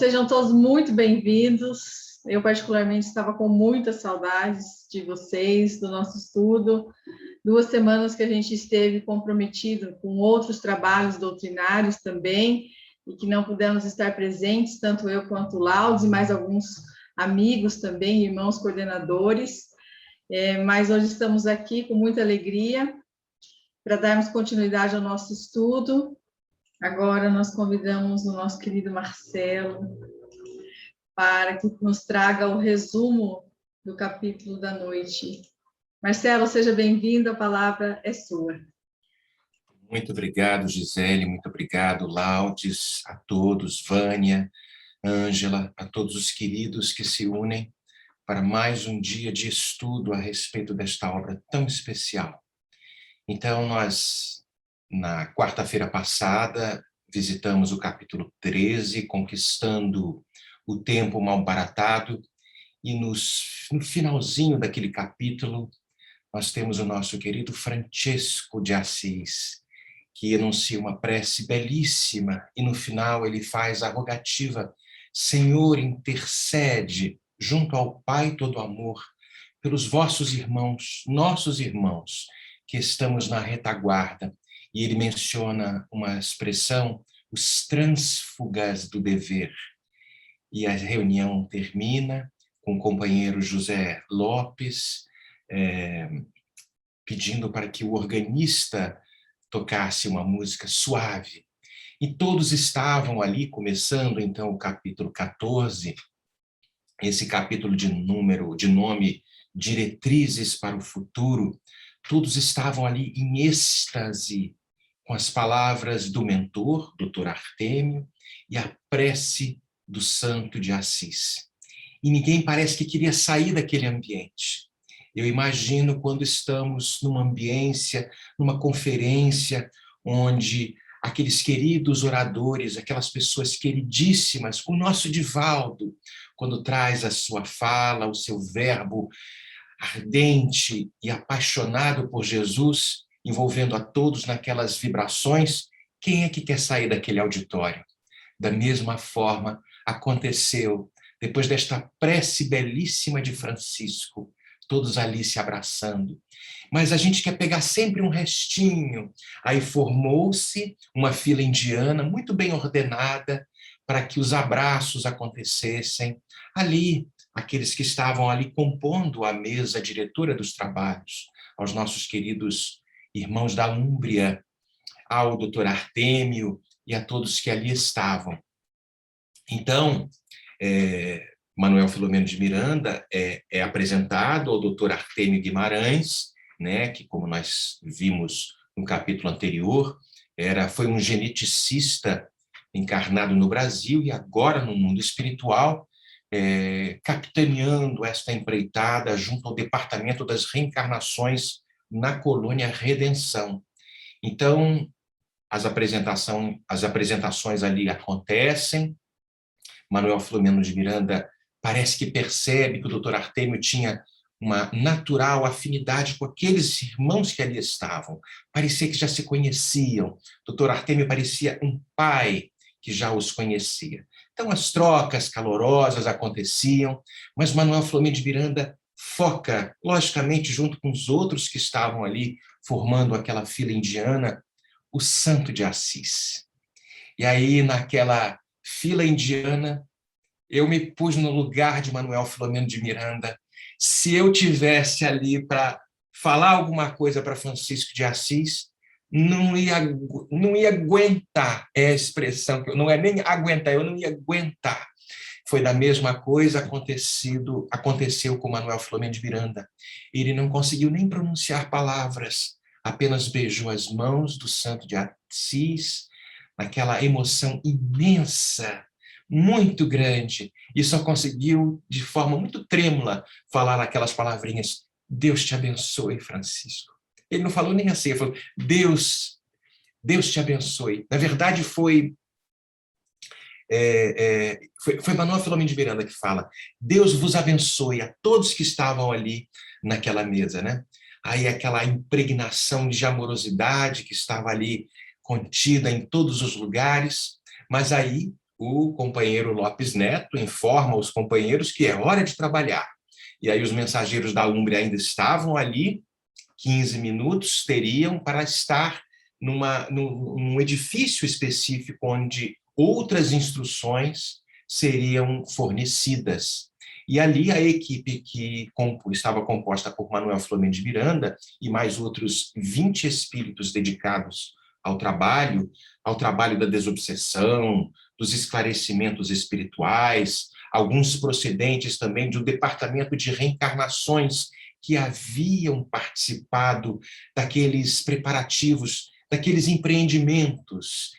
Sejam todos muito bem-vindos. Eu, particularmente, estava com muitas saudades de vocês, do nosso estudo. 2 semanas que a gente esteve comprometido com outros trabalhos doutrinários também, e que não pudemos estar presentes, tanto eu quanto o Laudes, e mais alguns amigos também, irmãos coordenadores. Mas hoje estamos aqui com muita alegria para darmos continuidade ao nosso estudo. Agora nós convidamos o nosso querido Marcelo para que nos traga o resumo do capítulo da noite. Marcelo, seja bem-vindo, a palavra é sua. Muito obrigado, Gisele, muito obrigado, Laudes, a todos, Vânia, Ângela, a todos os queridos que se unem para mais um dia de estudo a respeito desta obra tão especial. Então, nós, na quarta-feira passada, visitamos o capítulo 13, Conquistando o Tempo Mal Baratado, e no finalzinho daquele capítulo, nós temos o nosso querido Francisco de Assis, que enuncia uma prece belíssima, e no final ele faz a rogativa: Senhor, intercede junto ao Pai todo amor, pelos vossos irmãos, nossos irmãos, que estamos na retaguarda. E ele menciona uma expressão, os trânsfugas do dever. E a reunião termina com o companheiro José Lopes, pedindo para que o organista tocasse uma música suave. E todos estavam ali, começando então o capítulo 14, esse capítulo de nome Diretrizes para o Futuro. Todos estavam ali em êxtase com as palavras do mentor, Dr. Artêmio, e a prece do Santo de Assis. E ninguém parece que queria sair daquele ambiente. Eu imagino quando estamos numa ambiência, numa conferência, onde aqueles queridos oradores, aquelas pessoas queridíssimas, o nosso Divaldo, quando traz a sua fala, o seu verbo ardente e apaixonado por Jesus, envolvendo a todos naquelas vibrações, quem é que quer sair daquele auditório? Da mesma forma, aconteceu, depois desta prece belíssima de Francisco, todos ali se abraçando. Mas a gente quer pegar sempre um restinho. Aí formou-se uma fila indiana muito bem ordenada para que os abraços acontecessem. Ali, aqueles que estavam ali compondo a mesa diretora dos trabalhos, aos nossos queridos irmãos da Úmbria, ao doutor Artêmio e a todos que ali estavam. Então, Manuel Filomeno de Miranda é apresentado ao doutor Artêmio Guimarães, né, que, como nós vimos no capítulo anterior, foi um geneticista encarnado no Brasil e agora no mundo espiritual, capitaneando esta empreitada junto ao Departamento das Reencarnações na colônia Redenção. Então, as apresentações ali acontecem. Manuel Filomeno de Miranda parece que percebe que o doutor Artêmio tinha uma natural afinidade com aqueles irmãos que ali estavam. Parecia que já se conheciam. O doutor Artêmio parecia um pai que já os conhecia. Então, as trocas calorosas aconteciam, mas Manuel Filomeno de Miranda foca, logicamente, junto com os outros que estavam ali, formando aquela fila indiana, o Santo de Assis. E aí, naquela fila indiana, eu me pus no lugar de Manuel Filomeno de Miranda. Se eu tivesse ali para falar alguma coisa para Francisco de Assis, não ia aguentar, é a expressão, não é nem aguentar, eu não ia aguentar. Foi da mesma coisa aconteceu com Manuel Filomeno de Miranda. Ele não conseguiu nem pronunciar palavras, apenas beijou as mãos do Santo de Assis, naquela emoção imensa, muito grande, e só conseguiu, de forma muito trêmula, falar aquelas palavrinhas: Deus te abençoe, Francisco. Ele não falou nem assim, ele falou: Deus te abençoe. Na verdade, foi Manuel Filomeno de Miranda que fala: Deus vos abençoe a todos que estavam ali naquela mesa, né? Aí aquela impregnação de amorosidade que estava ali contida em todos os lugares, mas aí o companheiro Lopes Neto informa os companheiros que é hora de trabalhar. E aí os mensageiros da Umbre ainda estavam ali, 15 minutos teriam para estar num edifício específico onde outras instruções seriam fornecidas. E ali a equipe que estava composta por Manuel Flamengo de Miranda e mais outros 20 espíritos dedicados ao trabalho da desobsessão, dos esclarecimentos espirituais, alguns procedentes também do departamento de reencarnações que haviam participado daqueles preparativos, daqueles empreendimentos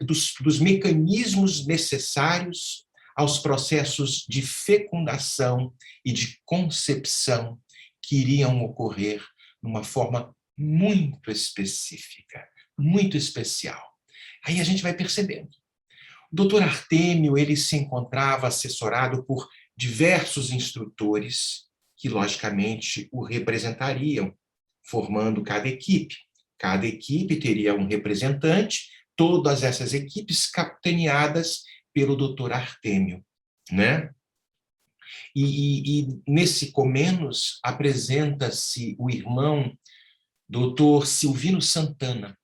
dos mecanismos necessários aos processos de fecundação e de concepção que iriam ocorrer numa forma muito específica, muito especial. Aí a gente vai percebendo. O doutor Artêmio, ele se encontrava assessorado por diversos instrutores que, logicamente, o representariam, formando cada equipe. Cada equipe teria um representante, todas essas equipes capitaneadas pelo doutor Artêmio, né? E nesse Comenos apresenta-se o irmão doutor Silvino Santana,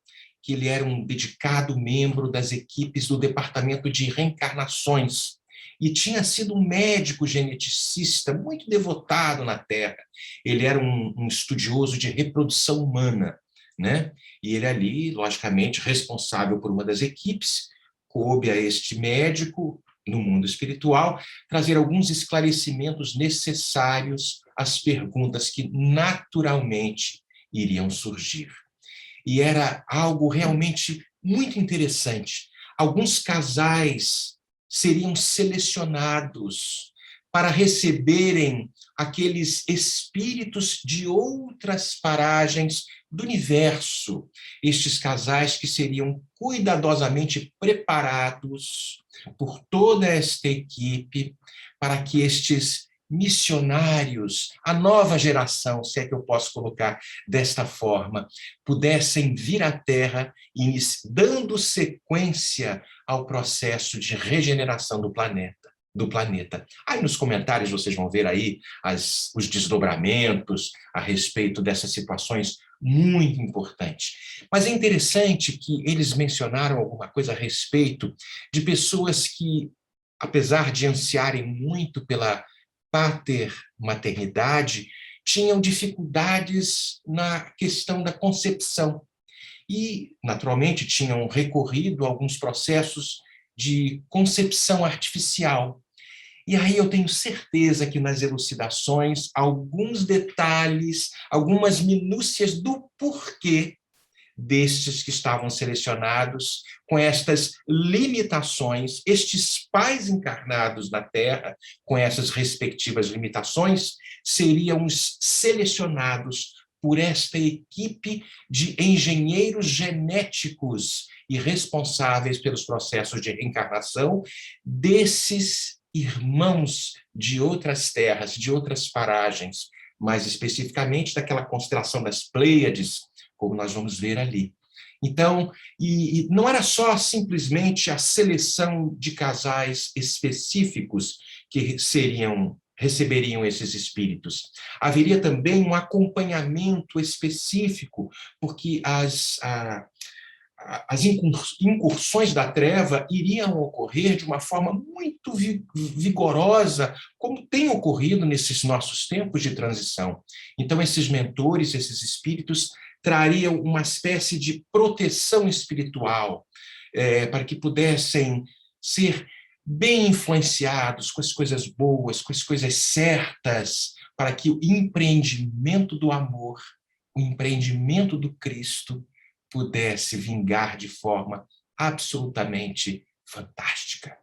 que ele era um dedicado membro das equipes do Departamento de Reencarnações e tinha sido um médico geneticista muito devotado na Terra. Ele era um estudioso de reprodução humana, né? E ele ali, logicamente, responsável por uma das equipes, coube a este médico, no mundo espiritual, trazer alguns esclarecimentos necessários às perguntas que naturalmente iriam surgir. E era algo realmente muito interessante. Alguns casais seriam selecionados para receberem aqueles espíritos de outras paragens do universo. Estes casais que seriam cuidadosamente preparados por toda esta equipe para que estes missionários, a nova geração, se é que eu posso colocar desta forma, pudessem vir à Terra e dando sequência ao processo de regeneração do planeta. Aí nos comentários vocês vão ver aí os desdobramentos a respeito dessas situações muito importantes. Mas é interessante que eles mencionaram alguma coisa a respeito de pessoas que, apesar de ansiarem muito pela maternidade, tinham dificuldades na questão da concepção e, naturalmente, tinham recorrido a alguns processos de concepção artificial. E aí eu tenho certeza que nas elucidações, alguns detalhes, algumas minúcias do porquê destes que estavam selecionados com estas limitações, estes pais encarnados na Terra, com essas respectivas limitações, seriam selecionados por esta equipe de engenheiros genéticos e responsáveis pelos processos de reencarnação desses irmãos de outras terras, de outras paragens, mais especificamente daquela constelação das Pleiades, como nós vamos ver ali. Então, e não era só simplesmente a seleção de casais específicos que receberiam esses espíritos. Haveria também um acompanhamento específico, porque as incursões da treva iriam ocorrer de uma forma muito vigorosa, como tem ocorrido nesses nossos tempos de transição. Então, esses mentores, esses espíritos, trariam uma espécie de proteção espiritual para que pudessem ser bem influenciados com as coisas boas, com as coisas certas, para que o empreendimento do amor, o empreendimento do Cristo, pudesse vingar de forma absolutamente fantástica.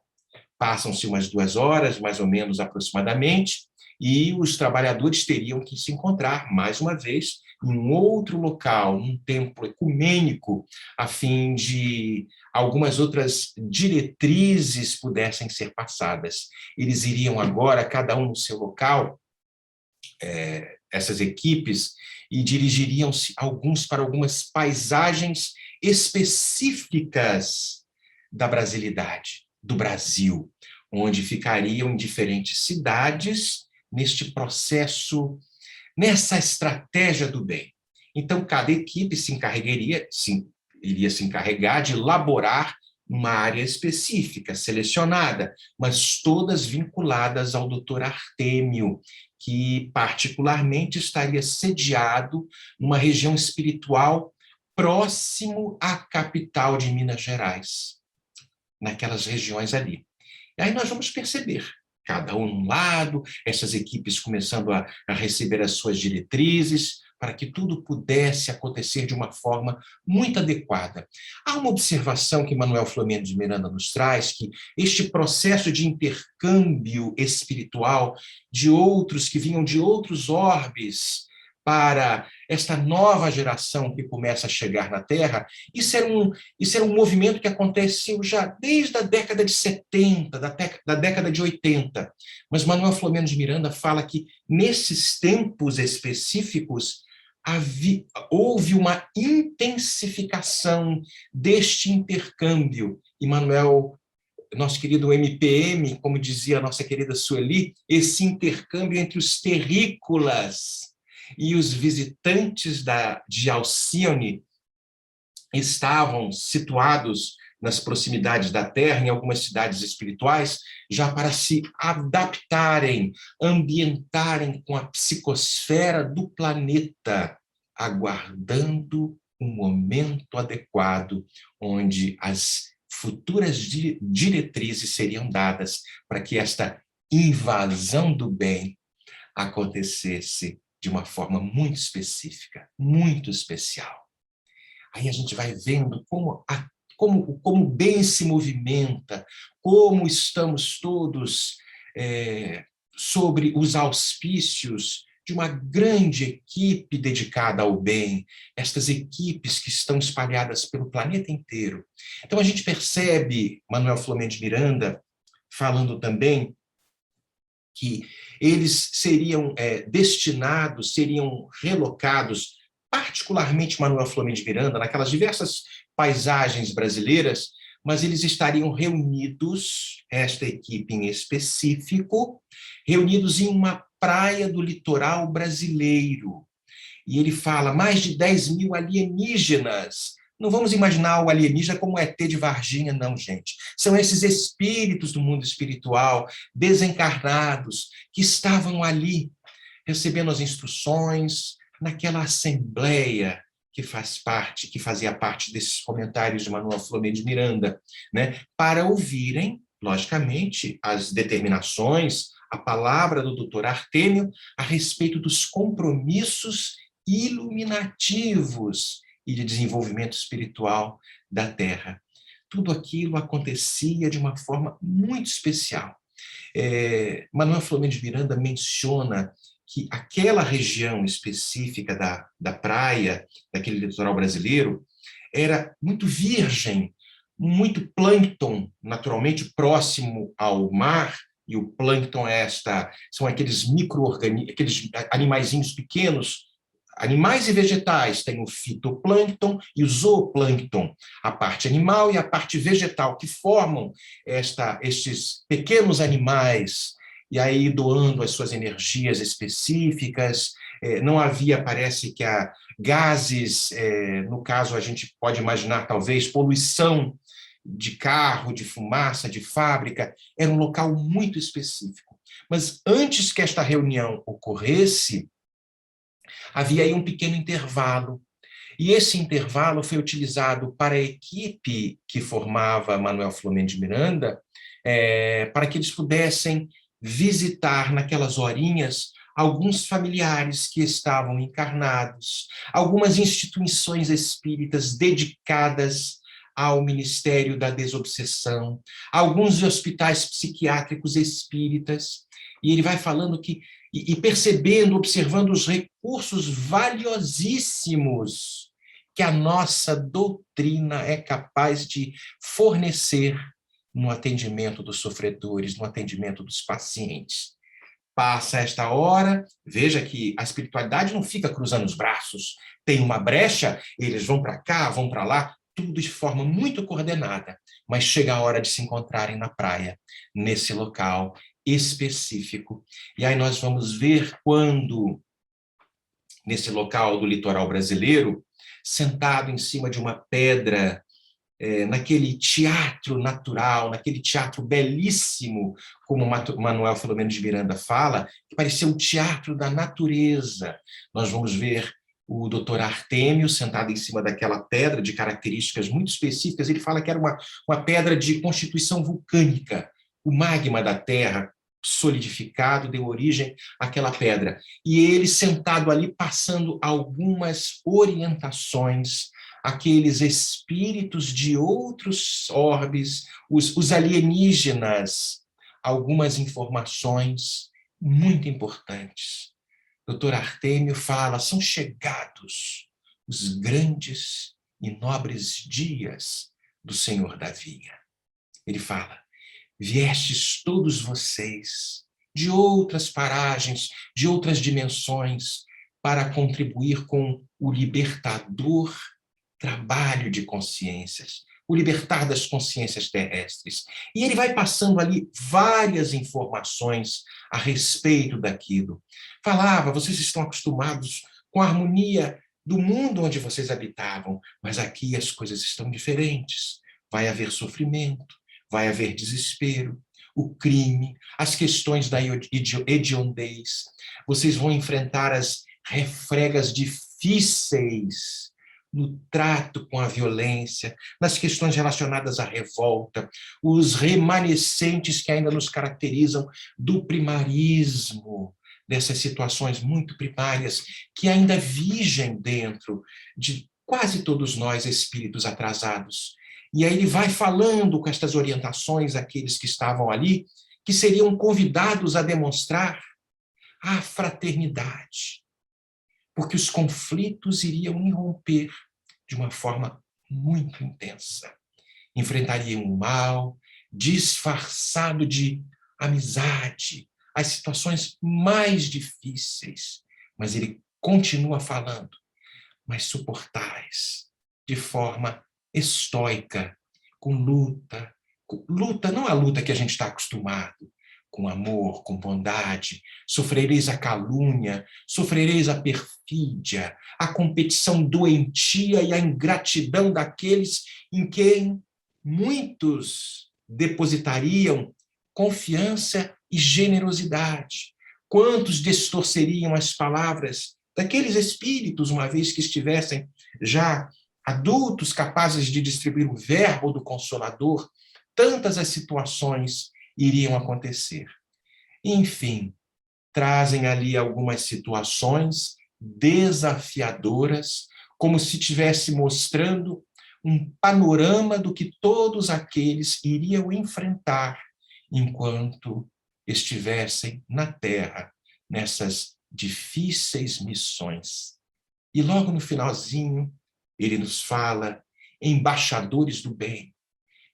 Passam-se umas 2 horas, mais ou menos aproximadamente, e os trabalhadores teriam que se encontrar, mais uma vez, em um outro local, um templo ecumênico, a fim de algumas outras diretrizes pudessem ser passadas. Eles iriam agora, cada um no seu local, essas equipes, e dirigiriam-se alguns para algumas paisagens específicas da brasilidade. do Brasil, onde ficariam em diferentes cidades neste processo, nessa estratégia do bem. Então, cada equipe iria se encarregar de elaborar uma área específica, selecionada, mas todas vinculadas ao Dr. Artêmio, que particularmente estaria sediado numa região espiritual próximo à capital de Minas Gerais, naquelas regiões ali. E aí nós vamos perceber, cada um num lado, essas equipes começando a receber as suas diretrizes, para que tudo pudesse acontecer de uma forma muito adequada. Há uma observação que Manuel Flamengo de Miranda nos traz, que este processo de intercâmbio espiritual de outros que vinham de outros orbes para esta nova geração que começa a chegar na Terra, isso era um movimento que aconteceu já desde a década de 70, da década de 80. Mas Manuel Flamengo de Miranda fala que, nesses tempos específicos, houve uma intensificação deste intercâmbio. E Manuel, nosso querido MPM, como dizia a nossa querida Sueli, esse intercâmbio entre os terrícolas e os visitantes de Alcione estavam situados nas proximidades da Terra, em algumas cidades espirituais, já para se adaptarem, ambientarem com a psicosfera do planeta, aguardando um momento adequado, onde as futuras diretrizes seriam dadas para que esta invasão do bem acontecesse de uma forma muito específica, muito especial. Aí a gente vai vendo como o bem se movimenta, como estamos todos sobre os auspícios de uma grande equipe dedicada ao bem, estas equipes que estão espalhadas pelo planeta inteiro. Então a gente percebe, Manuel Flamengo de Miranda, falando também, que eles seriam destinados, seriam relocados, particularmente Manuel Flamengo de Miranda, naquelas diversas paisagens brasileiras, mas eles estariam reunidos, esta equipe em específico, reunidos em uma praia do litoral brasileiro. E ele fala, mais de 10 mil alienígenas. Não vamos imaginar o alienígena como ET de Varginha, não, gente. São esses espíritos do mundo espiritual, desencarnados, que estavam ali, recebendo as instruções, naquela assembleia que fazia parte desses comentários de Manuel Flamengo de Miranda, né, para ouvirem, logicamente, as determinações, a palavra do Dr. Artêmio a respeito dos compromissos iluminativos e de desenvolvimento espiritual da Terra. Tudo aquilo acontecia de uma forma muito especial. Manuel Flamengo de Miranda menciona que aquela região específica da praia, daquele litoral brasileiro, era muito virgem, muito plâncton, naturalmente próximo ao mar, e o plâncton são aqueles micro-organismos, aqueles animaizinhos pequenos, animais e vegetais, tem o fitoplâncton e o zooplâncton, a parte animal e a parte vegetal, que formam estes pequenos animais, e aí doando as suas energias específicas. Não havia, parece que gases, no caso a gente pode imaginar talvez poluição de carro, de fumaça, de fábrica, era um local muito específico. Mas antes que esta reunião ocorresse, havia aí um pequeno intervalo, e esse intervalo foi utilizado para a equipe que formava Manuel Flamengo de Miranda, para que eles pudessem visitar naquelas horinhas alguns familiares que estavam encarnados, algumas instituições espíritas dedicadas ao Ministério da Desobsessão, alguns hospitais psiquiátricos espíritas, e ele vai falando que, e percebendo, observando os recursos valiosíssimos que a nossa doutrina é capaz de fornecer no atendimento dos sofredores, no atendimento dos pacientes. Passa esta hora, veja que a espiritualidade não fica cruzando os braços, tem uma brecha, eles vão para cá, vão para lá, tudo de forma muito coordenada, mas chega a hora de se encontrarem na praia, nesse local específico. E aí nós vamos ver quando, nesse local do litoral brasileiro, sentado em cima de uma pedra, naquele teatro natural, naquele teatro belíssimo, como Manuel Filomeno de Miranda fala, que parecia o teatro da natureza. Nós vamos ver o doutor Artêmio sentado em cima daquela pedra de características muito específicas. Ele fala que era uma pedra de constituição vulcânica. O magma da Terra solidificado deu origem àquela pedra. E ele sentado ali passando algumas orientações aqueles espíritos de outros orbes, os alienígenas, algumas informações muito importantes. Dr. Artêmio fala, são chegados os grandes e nobres dias do Senhor da Vinha. Ele fala, viestes todos vocês de outras paragens, de outras dimensões, para contribuir com o libertador trabalho de consciências, o libertar das consciências terrestres. E ele vai passando ali várias informações a respeito daquilo. Falava, vocês estão acostumados com a harmonia do mundo onde vocês habitavam, mas aqui as coisas estão diferentes. Vai haver sofrimento, vai haver desespero, o crime, as questões da hediondez. Vocês vão enfrentar as refregas difíceis no trato com a violência, nas questões relacionadas à revolta, os remanescentes que ainda nos caracterizam do primarismo, dessas situações muito primárias que ainda vigem dentro de quase todos nós, espíritos atrasados. E aí ele vai falando com estas orientações àqueles que estavam ali, que seriam convidados a demonstrar a fraternidade, porque os conflitos iriam irromper de uma forma muito intensa. Enfrentariam o mal, disfarçado de amizade, as situações mais difíceis. Mas ele continua falando, mas suportais, de forma estoica, com luta. Luta, não a luta que a gente está acostumado, com amor, com bondade, sofrereis a calúnia, sofrereis a perfídia, a competição doentia e a ingratidão daqueles em quem muitos depositariam confiança e generosidade. Quantos distorceriam as palavras daqueles espíritos, uma vez que estivessem já adultos, capazes de distribuir o verbo do Consolador, tantas as situações iriam acontecer. Enfim, trazem ali algumas situações desafiadoras, como se estivesse mostrando um panorama do que todos aqueles iriam enfrentar enquanto estivessem na Terra, nessas difíceis missões. E logo no finalzinho, ele nos fala, embaixadores do bem,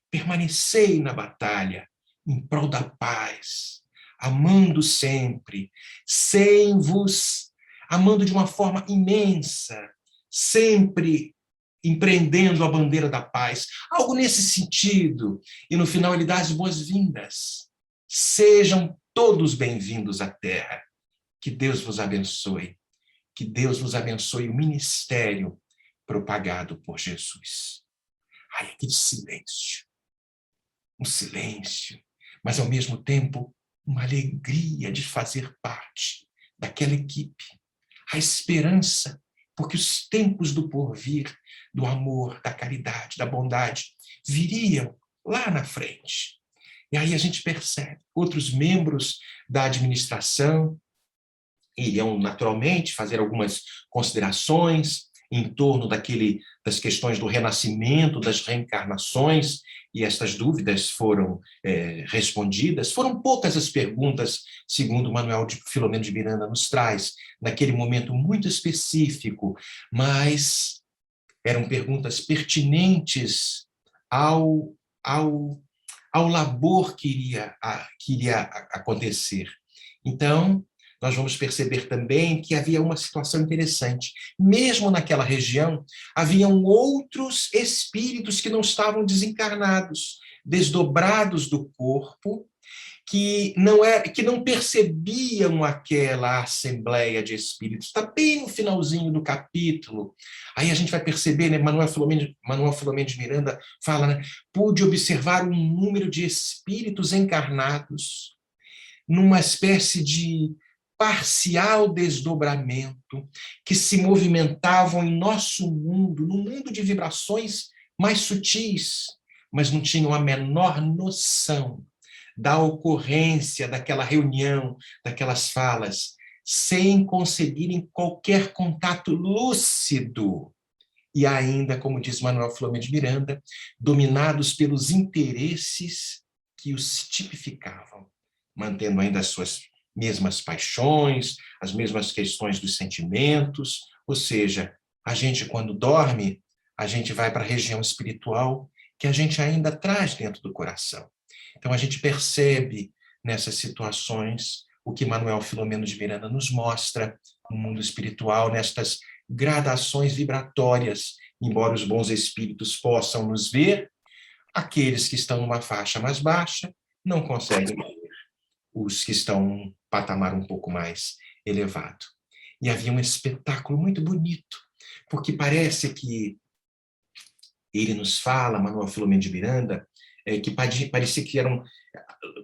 permanecei na batalha, em prol da paz, amando sempre, sem vos, amando de uma forma imensa, sempre empreendendo a bandeira da paz, algo nesse sentido. E no final ele dá as boas-vindas. Sejam todos bem-vindos à Terra. Que Deus vos abençoe. Que Deus vos abençoe o ministério propagado por Jesus. Ai, aquele silêncio. Um silêncio, mas ao mesmo tempo uma alegria de fazer parte daquela equipe. A esperança, porque os tempos do porvir, do amor, da caridade, da bondade, viriam lá na frente. E aí a gente percebe, outros membros da administração iriam naturalmente fazer algumas considerações em torno das questões do renascimento, das reencarnações, e estas dúvidas foram respondidas. Foram poucas as perguntas, segundo Manuel Filomeno de Miranda nos traz, naquele momento muito específico, mas eram perguntas pertinentes ao labor que iria acontecer. Então, nós vamos perceber também que havia uma situação interessante. Mesmo naquela região, haviam outros espíritos que não estavam desencarnados, desdobrados do corpo, que não percebiam aquela assembleia de espíritos. Está bem no finalzinho do capítulo. Aí a gente vai perceber, né? Manuel Filomeno de Miranda fala, né? Pude observar um número de espíritos encarnados numa espécie de parcial desdobramento que se movimentavam em nosso mundo, no mundo de vibrações mais sutis, mas não tinham a menor noção da ocorrência daquela reunião, daquelas falas, sem conseguirem qualquer contato lúcido. E ainda, como diz Manuel Filomeno de Miranda, dominados pelos interesses que os tipificavam, mantendo ainda as suas mesmas paixões, as mesmas questões dos sentimentos, ou seja, a gente, quando dorme, a gente vai para a região espiritual que a gente ainda traz dentro do coração. Então, a gente percebe nessas situações o que Manuel Filomeno de Miranda nos mostra no mundo espiritual, nestas gradações vibratórias, embora os bons espíritos possam nos ver, aqueles que estão numa faixa mais baixa não conseguem ver os que estão num patamar um pouco mais elevado. E havia um espetáculo muito bonito, porque parece que ele nos fala, Manuel Filomeno de Miranda, que parecia que eram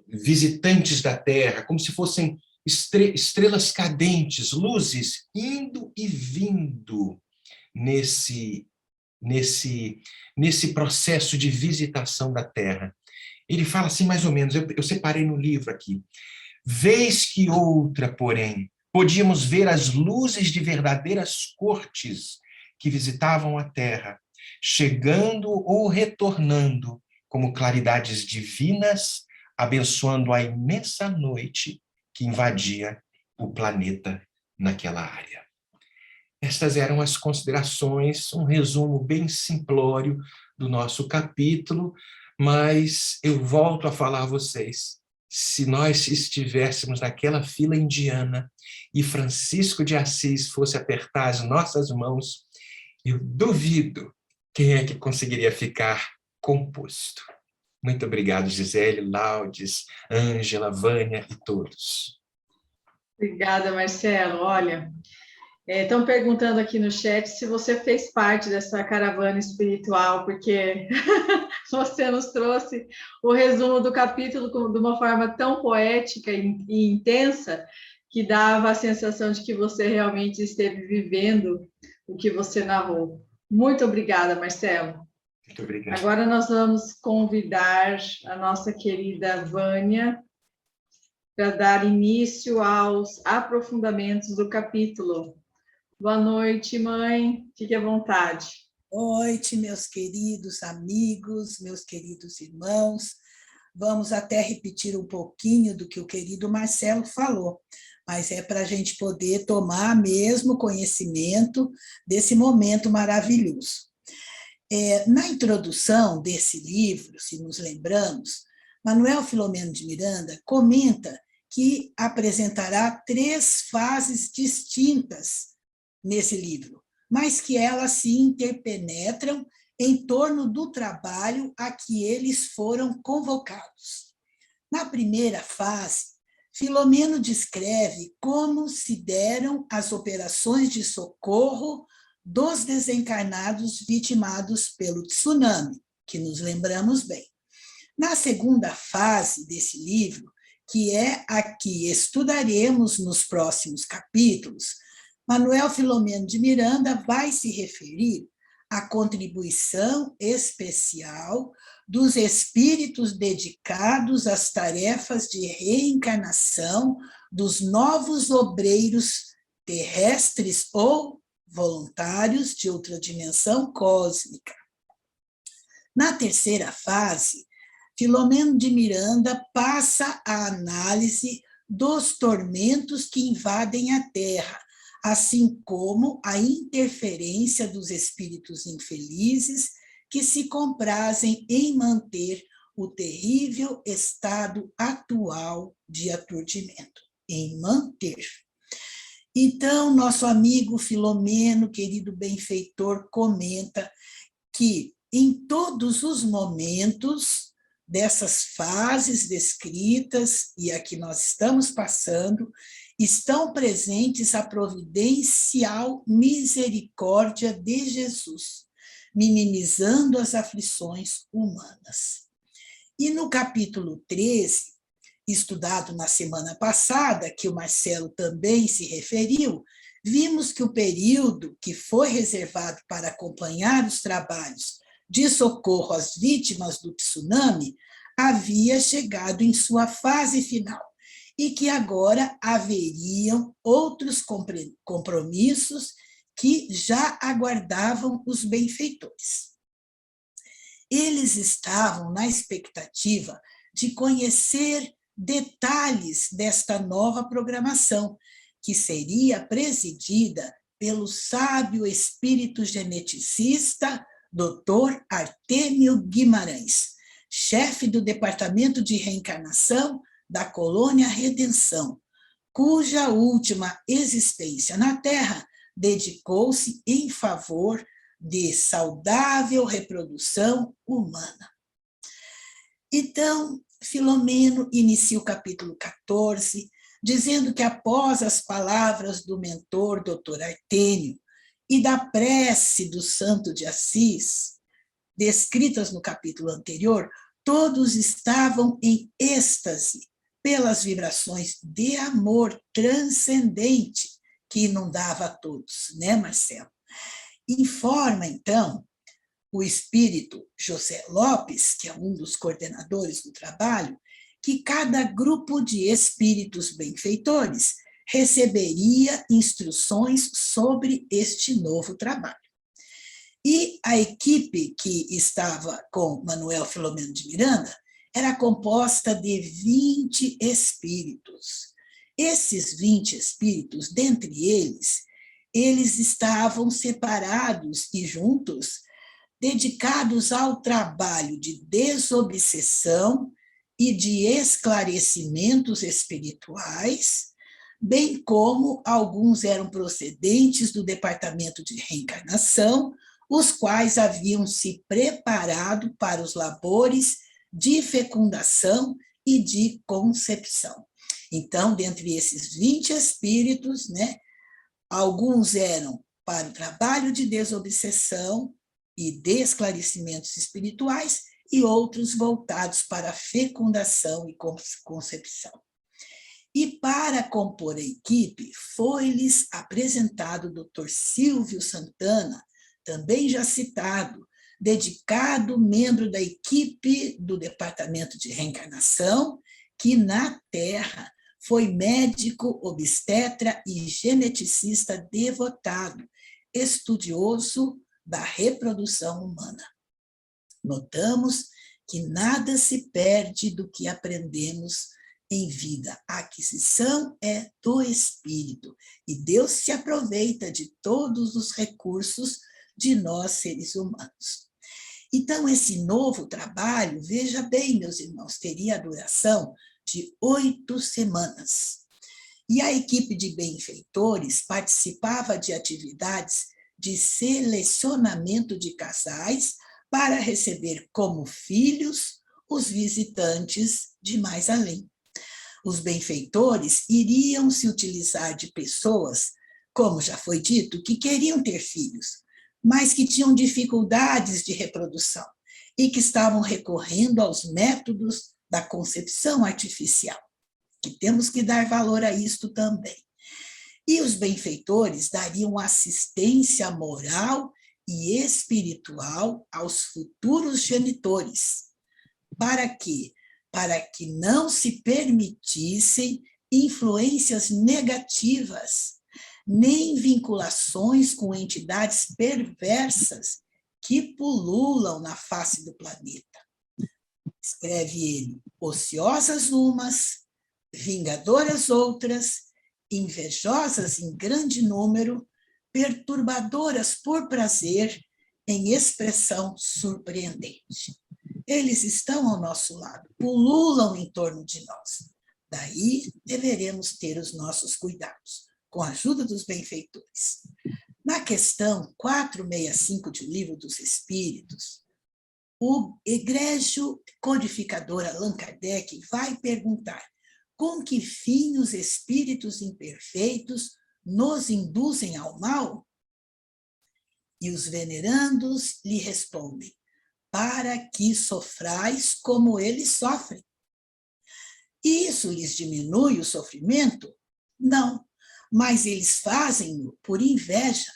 visitantes da Terra, como se fossem estrelas cadentes, luzes indo e vindo nesse processo de visitação da Terra. Ele fala assim, mais ou menos, eu separei no livro aqui. Vez que outra, porém, podíamos ver as luzes de verdadeiras cortes que visitavam a Terra, chegando ou retornando como claridades divinas, abençoando a imensa noite que invadia o planeta naquela área. Estas eram as considerações, um resumo bem simplório do nosso capítulo, mas eu volto a falar a vocês, se nós estivéssemos naquela fila indiana e Francisco de Assis fosse apertar as nossas mãos, eu duvido quem é que conseguiria ficar composto. Muito obrigado, Gisele, Laudes, Ângela, Vânia e todos. Obrigada, Marcelo. Olha, estão perguntando aqui no chat se você fez parte dessa caravana espiritual, porque você nos trouxe o resumo do capítulo de uma forma tão poética e intensa que dava a sensação de que você realmente esteve vivendo o que você narrou. Muito obrigada, Marcelo. Muito obrigado. Agora nós vamos convidar a nossa querida Vânia para dar início aos aprofundamentos do capítulo. Boa noite, mãe. Fique à vontade. Boa noite, meus queridos amigos, meus queridos irmãos. Vamos até repetir um pouquinho do que o querido Marcelo falou, mas é para a gente poder tomar mesmo conhecimento desse momento maravilhoso. Na introdução desse livro, se nos lembramos, Manuel Filomeno de Miranda comenta que apresentará 3 fases distintas nesse livro, mas que elas se interpenetram em torno do trabalho a que eles foram convocados. Na primeira fase, Filomeno descreve como se deram as operações de socorro dos desencarnados vitimados pelo tsunami, que nos lembramos bem. Na segunda fase desse livro, que é a que estudaremos nos próximos capítulos, Manuel Filomeno de Miranda vai se referir à contribuição especial dos espíritos dedicados às tarefas de reencarnação dos novos obreiros terrestres ou voluntários de outra dimensão cósmica. Na terceira fase, Filomeno de Miranda passa a análise dos tormentos que invadem a Terra, assim como a interferência dos espíritos infelizes que se comprazem em manter o terrível estado atual de aturdimento. Em manter. Então, nosso amigo Filomeno, querido benfeitor, comenta que em todos os momentos dessas fases descritas e a que nós estamos passando, estão presentes a providencial misericórdia de Jesus, minimizando as aflições humanas. E no capítulo 13, estudado na semana passada, que o Marcelo também se referiu, vimos que o período que foi reservado para acompanhar os trabalhos de socorro às vítimas do tsunami havia chegado em sua fase final e que agora haveriam outros compromissos que já aguardavam os benfeitores. Eles estavam na expectativa de conhecer detalhes desta nova programação, que seria presidida pelo sábio espírito geneticista Dr. Artêmio Guimarães, chefe do Departamento de Reencarnação da Colônia Redenção, cuja última existência na Terra dedicou-se em favor de saudável reprodução humana. Então, Filomeno inicia o capítulo 14, dizendo que após as palavras do mentor Dr. Artêmio e da prece do Santo de Assis, descritas no capítulo anterior, todos estavam em êxtase pelas vibrações de amor transcendente que inundava a todos, né, Marcelo? Informa, então, o espírito José Lopes, que é um dos coordenadores do trabalho, que cada grupo de espíritos benfeitores receberia instruções sobre este novo trabalho. E a equipe que estava com Manuel Filomeno de Miranda era composta de 20 espíritos. Esses 20 espíritos, dentre eles estavam separados e juntos, dedicados ao trabalho de desobsessão e de esclarecimentos espirituais, bem como alguns eram procedentes do Departamento de Reencarnação, os quais haviam se preparado para os labores de fecundação e de concepção. Então, dentre esses 20 espíritos, né, alguns eram para o trabalho de desobsessão e de esclarecimentos espirituais, e outros voltados para a fecundação e concepção. E para compor a equipe, foi-lhes apresentado o Dr. Silvio Santana, também já citado, dedicado membro da equipe do Departamento de Reencarnação, que na Terra foi médico, obstetra e geneticista devotado, estudioso da reprodução humana. Notamos que nada se perde do que aprendemos em vida. A aquisição é do espírito e Deus se aproveita de todos os recursos de nós, seres humanos. Então, esse novo trabalho, veja bem, meus irmãos, teria a duração de 8 semanas. E a equipe de benfeitores participava de atividades de selecionamento de casais para receber como filhos os visitantes de mais além. Os benfeitores iriam se utilizar de pessoas, como já foi dito, que queriam ter filhos, mas que tinham dificuldades de reprodução e que estavam recorrendo aos métodos da concepção artificial, que temos que dar valor a isto também. E os benfeitores dariam assistência moral e espiritual aos futuros genitores. Para quê? Para que não se permitissem influências negativas, nem vinculações com entidades perversas que pululam na face do planeta. Escreve ele: ociosas umas, vingadoras outras, invejosas em grande número, perturbadoras por prazer, em expressão surpreendente. Eles estão ao nosso lado, pululam em torno de nós. Daí deveremos ter os nossos cuidados. com a ajuda dos benfeitores. Na questão 465 de O Livro dos Espíritos, o egrégio codificador Allan Kardec vai perguntar com que fim os espíritos imperfeitos nos induzem ao mal? E os venerandos lhe respondem, para que sofrais como eles sofrem. Isso lhes diminui o sofrimento? Não, mas eles fazem-no por inveja,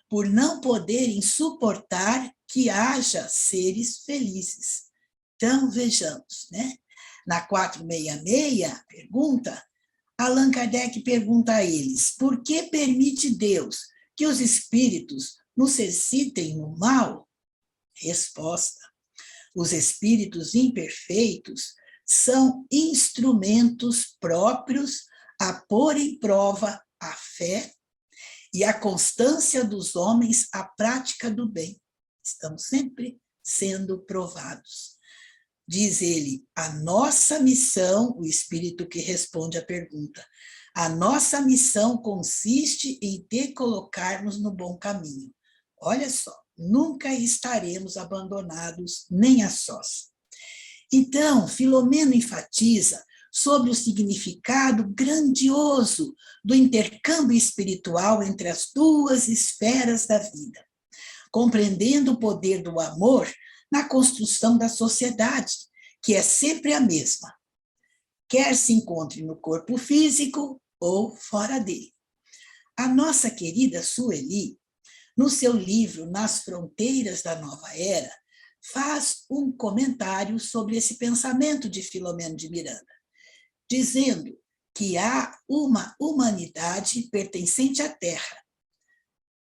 por não poderem suportar que haja seres felizes. Então, vejamos, né? Na 466, Allan Kardec pergunta a eles, por que permite Deus que os espíritos nos exercitem no mal? Resposta, os espíritos imperfeitos são instrumentos próprios a pôr em prova a fé e a constância dos homens à prática do bem. Estão sempre sendo provados. Diz ele, a nossa missão, o espírito que responde à pergunta, a nossa missão consiste em te colocar-nos no bom caminho. Olha só, nunca estaremos abandonados nem a sós. Então, Filomeno enfatiza sobre o significado grandioso do intercâmbio espiritual entre as duas esferas da vida, compreendendo o poder do amor na construção da sociedade, que é sempre a mesma, quer se encontre no corpo físico ou fora dele. A nossa querida Sueli, no seu livro Nas Fronteiras da Nova Era, faz um comentário sobre esse pensamento de Filomeno de Miranda, dizendo que há uma humanidade pertencente à Terra,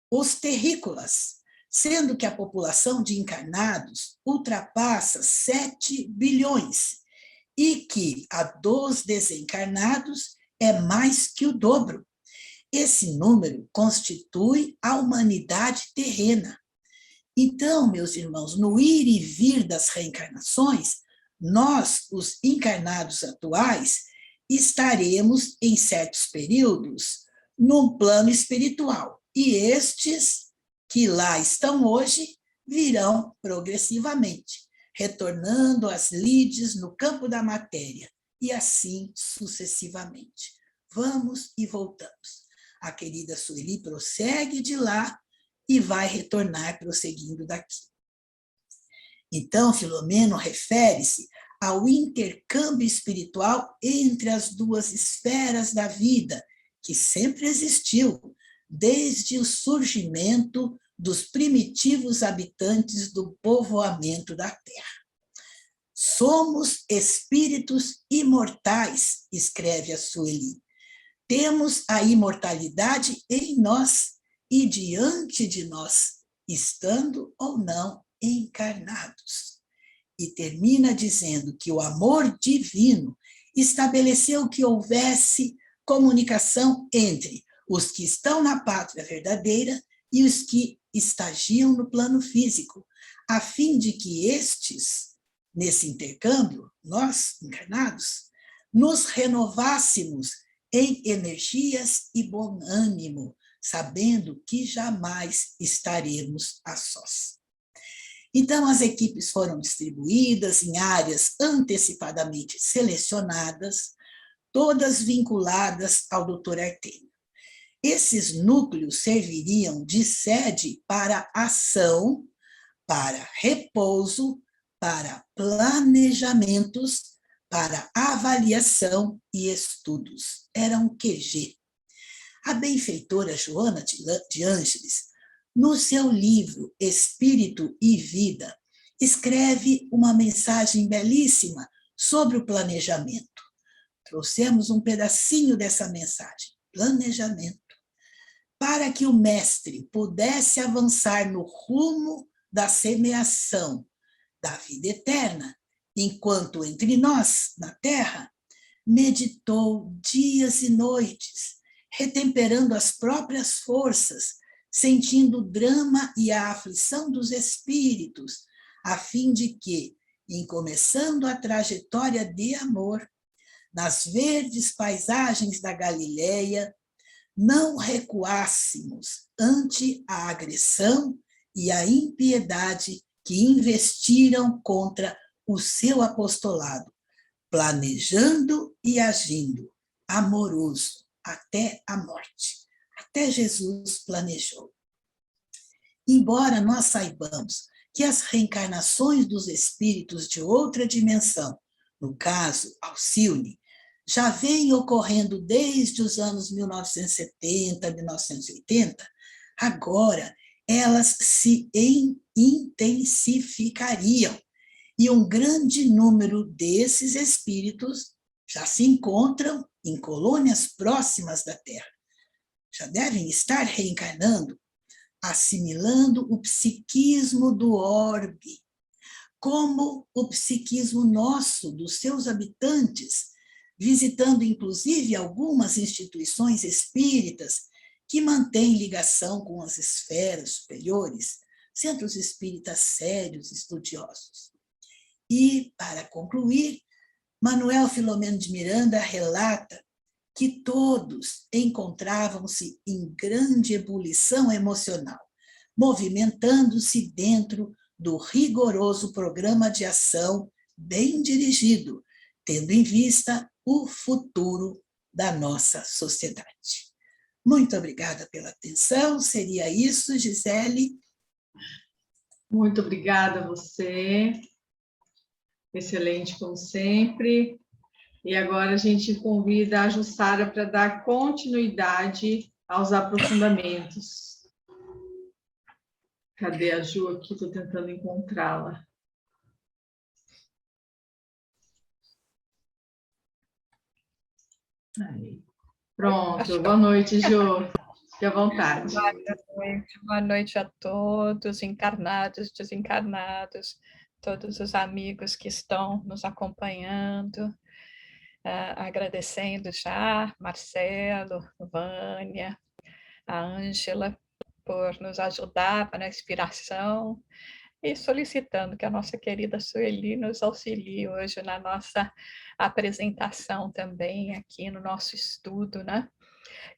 os terrícolas, sendo que a população de encarnados ultrapassa 7 bilhões e que a dos desencarnados é mais que o dobro. Esse número constitui a humanidade terrena. Então, meus irmãos, no ir e vir das reencarnações, nós, os encarnados atuais, estaremos, em certos períodos, num plano espiritual. E estes que lá estão hoje virão progressivamente, retornando às lides no campo da matéria, e assim sucessivamente. Vamos e voltamos. A querida Sueli prossegue de lá e vai retornar prosseguindo daqui. Então, Filomeno refere-se ao intercâmbio espiritual entre as duas esferas da vida, que sempre existiu, desde o surgimento dos primitivos habitantes do povoamento da Terra. Somos espíritos imortais, escreve a Sueli. Temos a imortalidade em nós e diante de nós, estando ou não encarnados. E termina dizendo que o amor divino estabeleceu que houvesse comunicação entre os que estão na pátria verdadeira e os que estagiam no plano físico, a fim de que estes, nesse intercâmbio, nós, encarnados, nos renovássemos em energias e bom ânimo, sabendo que jamais estaremos a sós. Então, as equipes foram distribuídas em áreas antecipadamente selecionadas, todas vinculadas ao Dr. Artemio. Esses núcleos serviriam de sede para ação, para repouso, para planejamentos, para avaliação e estudos. Era um QG. A benfeitora Joana de Ângeles, no seu livro Espírito e Vida, escreve uma mensagem belíssima sobre o planejamento. Trouxemos um pedacinho dessa mensagem, planejamento, para que o mestre pudesse avançar no rumo da semeação da vida eterna, enquanto entre nós, na Terra, meditou dias e noites, retemperando as próprias forças, sentindo o drama e a aflição dos espíritos, a fim de que, em começando a trajetória de amor, nas verdes paisagens da Galileia, não recuássemos ante a agressão e a impiedade que investiram contra o seu apostolado, planejando e agindo, amoroso até a morte. Até Jesus planejou. Embora nós saibamos que as reencarnações dos espíritos de outra dimensão, no caso, Alcione, já vêm ocorrendo desde os anos 1970, 1980, agora elas se intensificariam e um grande número desses espíritos já se encontram em colônias próximas da Terra. Já devem estar reencarnando, assimilando o psiquismo do orbe, como o psiquismo nosso, dos seus habitantes, visitando inclusive algumas instituições espíritas que mantêm ligação com as esferas superiores, centros espíritas sérios, estudiosos. E, para concluir, Manuel Filomeno de Miranda relata que todos encontravam-se em grande ebulição emocional, movimentando-se dentro do rigoroso programa de ação bem dirigido, tendo em vista o futuro da nossa sociedade. Muito obrigada pela atenção. Seria isso, Gisele? Muito obrigada a você. Excelente, como sempre. E agora a gente convida a Jussara para dar continuidade aos aprofundamentos. Cadê a Ju aqui? Estou tentando encontrá-la. Aí. Pronto. Boa noite, Ju. Fique à vontade. Boa noite a todos, encarnados, desencarnados, todos os amigos que estão nos acompanhando. Agradecendo já Marcelo, Vânia, a Ângela, por nos ajudar na inspiração e solicitando que a nossa querida Sueli nos auxilie hoje na nossa apresentação também aqui no nosso estudo, né?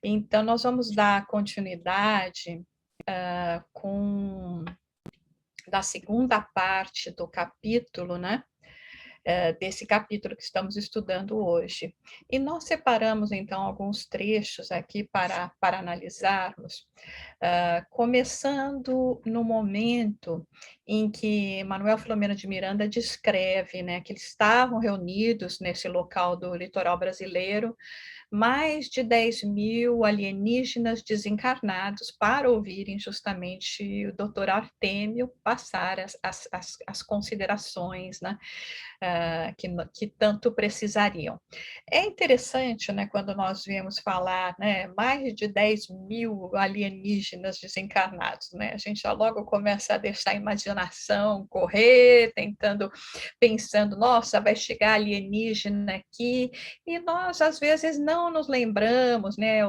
Então, nós vamos dar continuidade da segunda parte do capítulo, né? Desse capítulo que estamos estudando hoje. E nós separamos, então, alguns trechos aqui para analisarmos, começando no momento em que Manuel Filomeno de Miranda descreve, né, que eles estavam reunidos nesse local do litoral brasileiro, mais de 10.000 alienígenas desencarnados para ouvirem justamente o Dr. Artêmio passar as considerações, né, que tanto precisariam. É interessante, né, quando nós viemos falar, né, mais de 10.000 alienígenas desencarnados, né, a gente já logo começa a deixar a imaginação correr, pensando, nossa, vai chegar alienígena aqui, e nós, às vezes, não nos lembramos, né,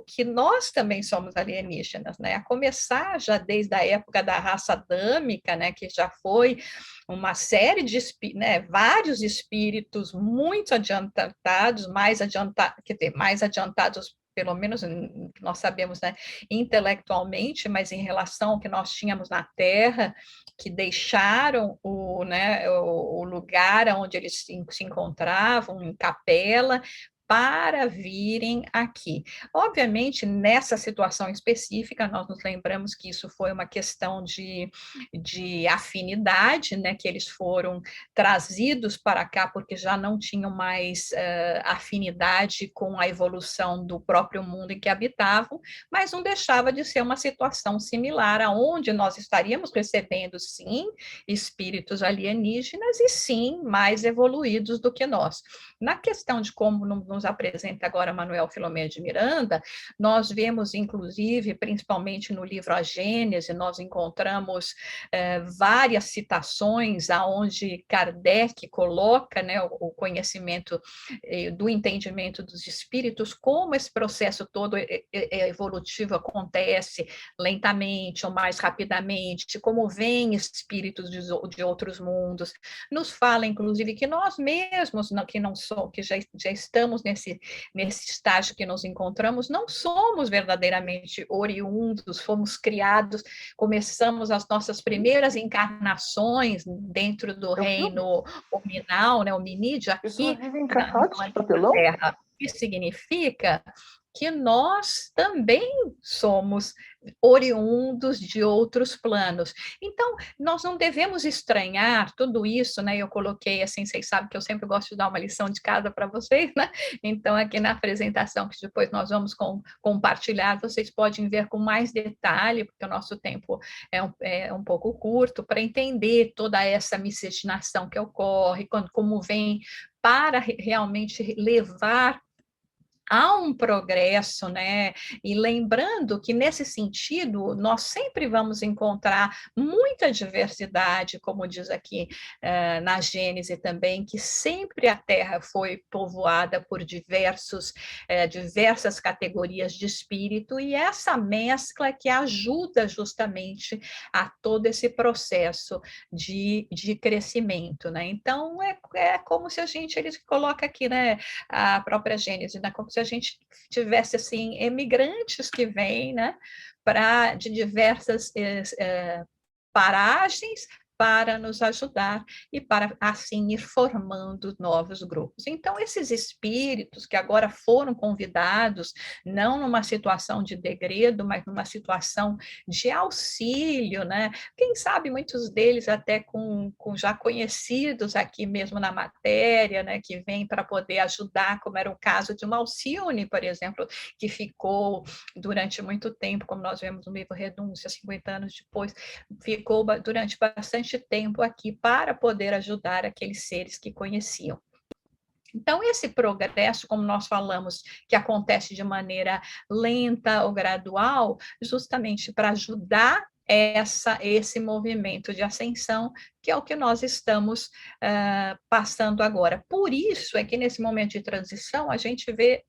que nós também somos alienígenas, né, a começar já desde a época da raça adâmica, né, que já foi uma série de, né, vários espíritos muito adiantados, mais adiantados, pelo menos nós sabemos, né, intelectualmente, mas em relação ao que nós tínhamos na Terra, que deixaram o lugar onde eles se encontravam, em Capela, para virem aqui. Obviamente, nessa situação específica, nós nos lembramos que isso foi uma questão de afinidade, né, que eles foram trazidos para cá porque já não tinham mais afinidade com a evolução do próprio mundo em que habitavam, mas não deixava de ser uma situação similar, aonde nós estaríamos recebendo, sim, espíritos alienígenas e, sim, mais evoluídos do que nós. Na questão de como nos apresenta agora Manuel Filomeno de Miranda, nós vemos, inclusive, principalmente no livro A Gênese, nós encontramos várias citações aonde Kardec coloca, né, o conhecimento do entendimento dos espíritos, como esse processo todo evolutivo acontece lentamente ou mais rapidamente, como vêm espíritos de outros mundos. Nos fala, inclusive, que nós mesmos, que já estamos estamos nesse estágio que nos encontramos, não somos verdadeiramente oriundos, fomos criados, começamos as nossas primeiras encarnações dentro do reino hominal, né, hominídeo, aqui na Terra. Isso significa que nós também somos oriundos de outros planos. Então, nós não devemos estranhar tudo isso, né? Eu coloquei assim, vocês sabem que eu sempre gosto de dar uma lição de casa para vocês, né? Então, aqui na apresentação, que depois nós vamos compartilhar, vocês podem ver com mais detalhe, porque o nosso tempo é um pouco curto, para entender toda essa miscigenação que ocorre, como vem para realmente levar há um progresso, né? E lembrando que, nesse sentido, nós sempre vamos encontrar muita diversidade, como diz aqui na Gênese também, que sempre a Terra foi povoada por diversas categorias de espírito, e essa mescla que ajuda justamente a todo esse processo de crescimento, né? Então, é como se ele coloca aqui, né, a própria Gênese, né, como se a gente tivesse assim emigrantes que vêm, né, de diversas paragens para nos ajudar e para assim ir formando novos grupos. Então, esses espíritos que agora foram convidados, não numa situação de degredo, mas numa situação de auxílio, né? Quem sabe muitos deles até com já conhecidos aqui mesmo na matéria, né? Que vêm para poder ajudar, como era o caso de uma Alcione, por exemplo, que ficou durante muito tempo, como nós vemos no livro Renúncia, 50 anos depois, ficou durante bastante tempo aqui para poder ajudar aqueles seres que conheciam. Então, esse progresso, como nós falamos, que acontece de maneira lenta ou gradual, justamente para ajudar esse movimento de ascensão, que é o que nós estamos passando agora. Por isso é que nesse momento de transição a gente vê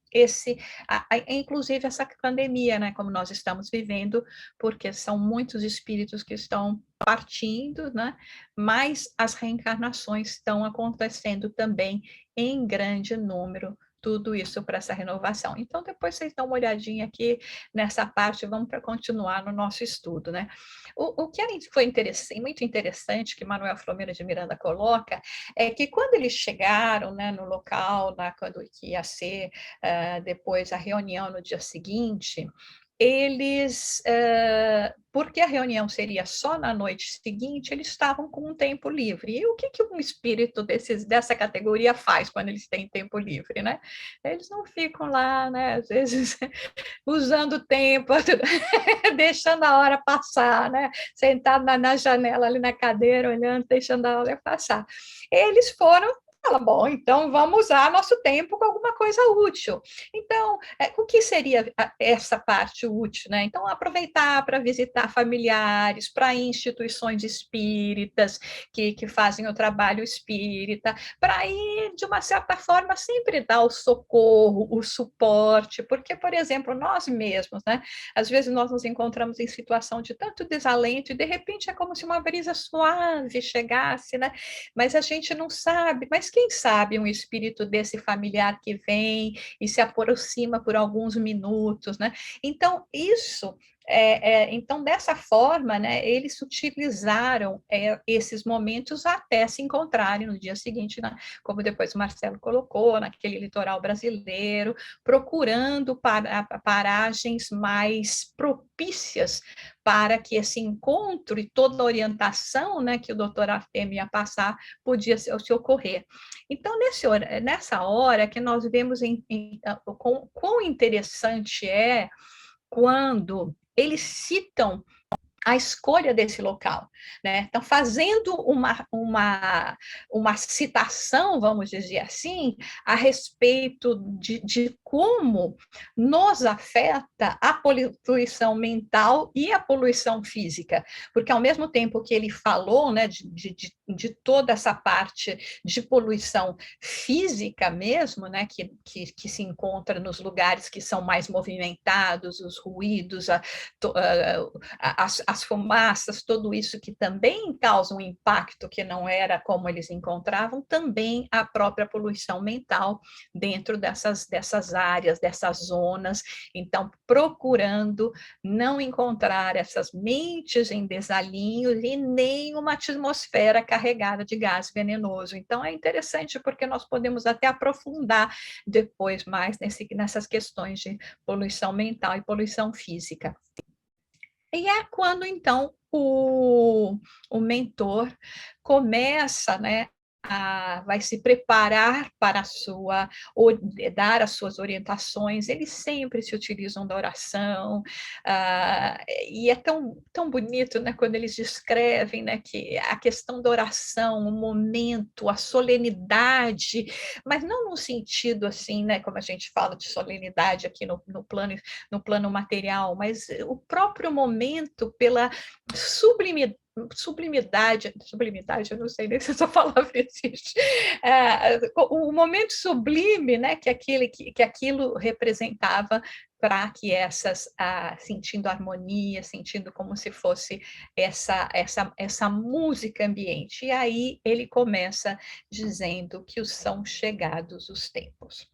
inclusive essa pandemia, né, como nós estamos vivendo, porque são muitos espíritos que estão partindo, né, mas as reencarnações estão acontecendo também em grande número, tudo isso para essa renovação. Então, depois vocês dão uma olhadinha aqui nessa parte, vamos para continuar no nosso estudo, né? O que foi muito interessante, que Manuel Flomeno de Miranda coloca, é que quando eles chegaram, né, no local, quando ia ser depois a reunião no dia seguinte, porque a reunião seria só na noite seguinte, eles estavam com um tempo livre. E o que um espírito dessa categoria faz quando eles têm tempo livre, né? Eles não ficam lá, né, às vezes, usando o tempo, deixando a hora passar, né? Sentado na janela, ali na cadeira, olhando, deixando a hora passar. Eles foram. Fala, bom, então vamos usar nosso tempo com alguma coisa útil. Então, o que seria essa parte útil, né? Então, aproveitar para visitar familiares, para instituições espíritas que fazem o trabalho espírita, para ir, de uma certa forma, sempre dar o socorro, o suporte, porque, por exemplo, nós mesmos, né? Às vezes nós nos encontramos em situação de tanto desalento e, de repente, é como se uma brisa suave chegasse, né? Mas a gente não sabe, mas quem sabe um espírito desse familiar que vem e se aproxima por alguns minutos, né? Então, então, dessa forma, né, eles utilizaram esses momentos até se encontrarem no dia seguinte, né, como depois o Marcelo colocou, naquele litoral brasileiro, procurando paragens mais propícias para que esse encontro e toda a orientação, né, que o doutor Artemio ia passar podia se ocorrer. Então, nessa hora que nós vemos quão interessante é quando eles citam a escolha desse local, né? Então, fazendo uma citação, vamos dizer assim, a respeito de como nos afeta a poluição mental e a poluição física, porque ao mesmo tempo que ele falou, né, de toda essa parte de poluição física mesmo, né, que se encontra nos lugares que são mais movimentados, os ruídos, as fumaças, tudo isso que também causa um impacto que não era como eles encontravam, também a própria poluição mental dentro dessas áreas, dessas zonas. Então, procurando não encontrar essas mentes em desalinho e nem uma atmosfera carregada de gás venenoso. Então, é interessante porque nós podemos até aprofundar depois mais nessas questões de poluição mental e poluição física. E é quando, então, o mentor começa, né, vai se preparar para dar as suas orientações. Eles sempre se utilizam da oração, e é tão bonito, né, quando eles descrevem, né, que a questão da oração, o momento, a solenidade, mas não no sentido assim, né, como a gente fala de solenidade aqui no plano material, mas o próprio momento pela sublimidade, eu não sei nem se essa palavra existe, o momento sublime, né, que aquilo representava para que sentindo harmonia, sentindo como se fosse essa música ambiente. E aí ele começa dizendo que são chegados os tempos.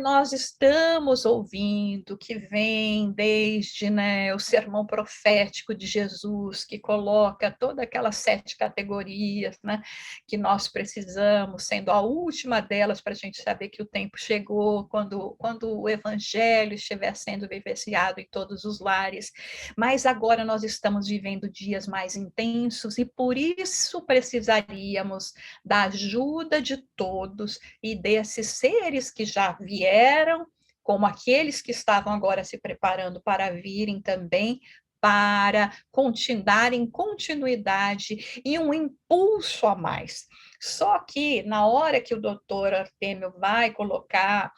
Nós estamos ouvindo, que vem desde, né, o sermão profético de Jesus, que coloca todas aquelas 7 categorias, né, que nós precisamos, sendo a última delas para a gente saber que o tempo chegou, quando o evangelho estiver sendo vivenciado em todos os lares. Mas agora nós estamos vivendo dias mais intensos e por isso precisaríamos da ajuda de todos e desses seres que já vieram, como aqueles que estavam agora se preparando para virem também, para darem continuidade e um impulso a mais. Só que, na hora que o doutor Artêmio vai colocar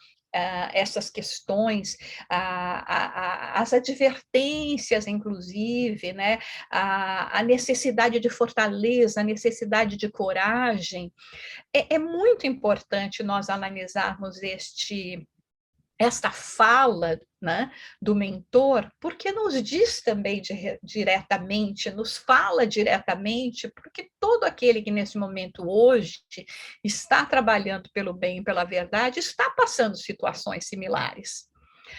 essas questões, as advertências, inclusive, né, a necessidade de fortaleza, a necessidade de coragem, é muito importante nós analisarmos esta fala, né, do mentor, porque nos diz também diretamente, nos fala diretamente, porque todo aquele que nesse momento hoje está trabalhando pelo bem e pela verdade está passando situações similares.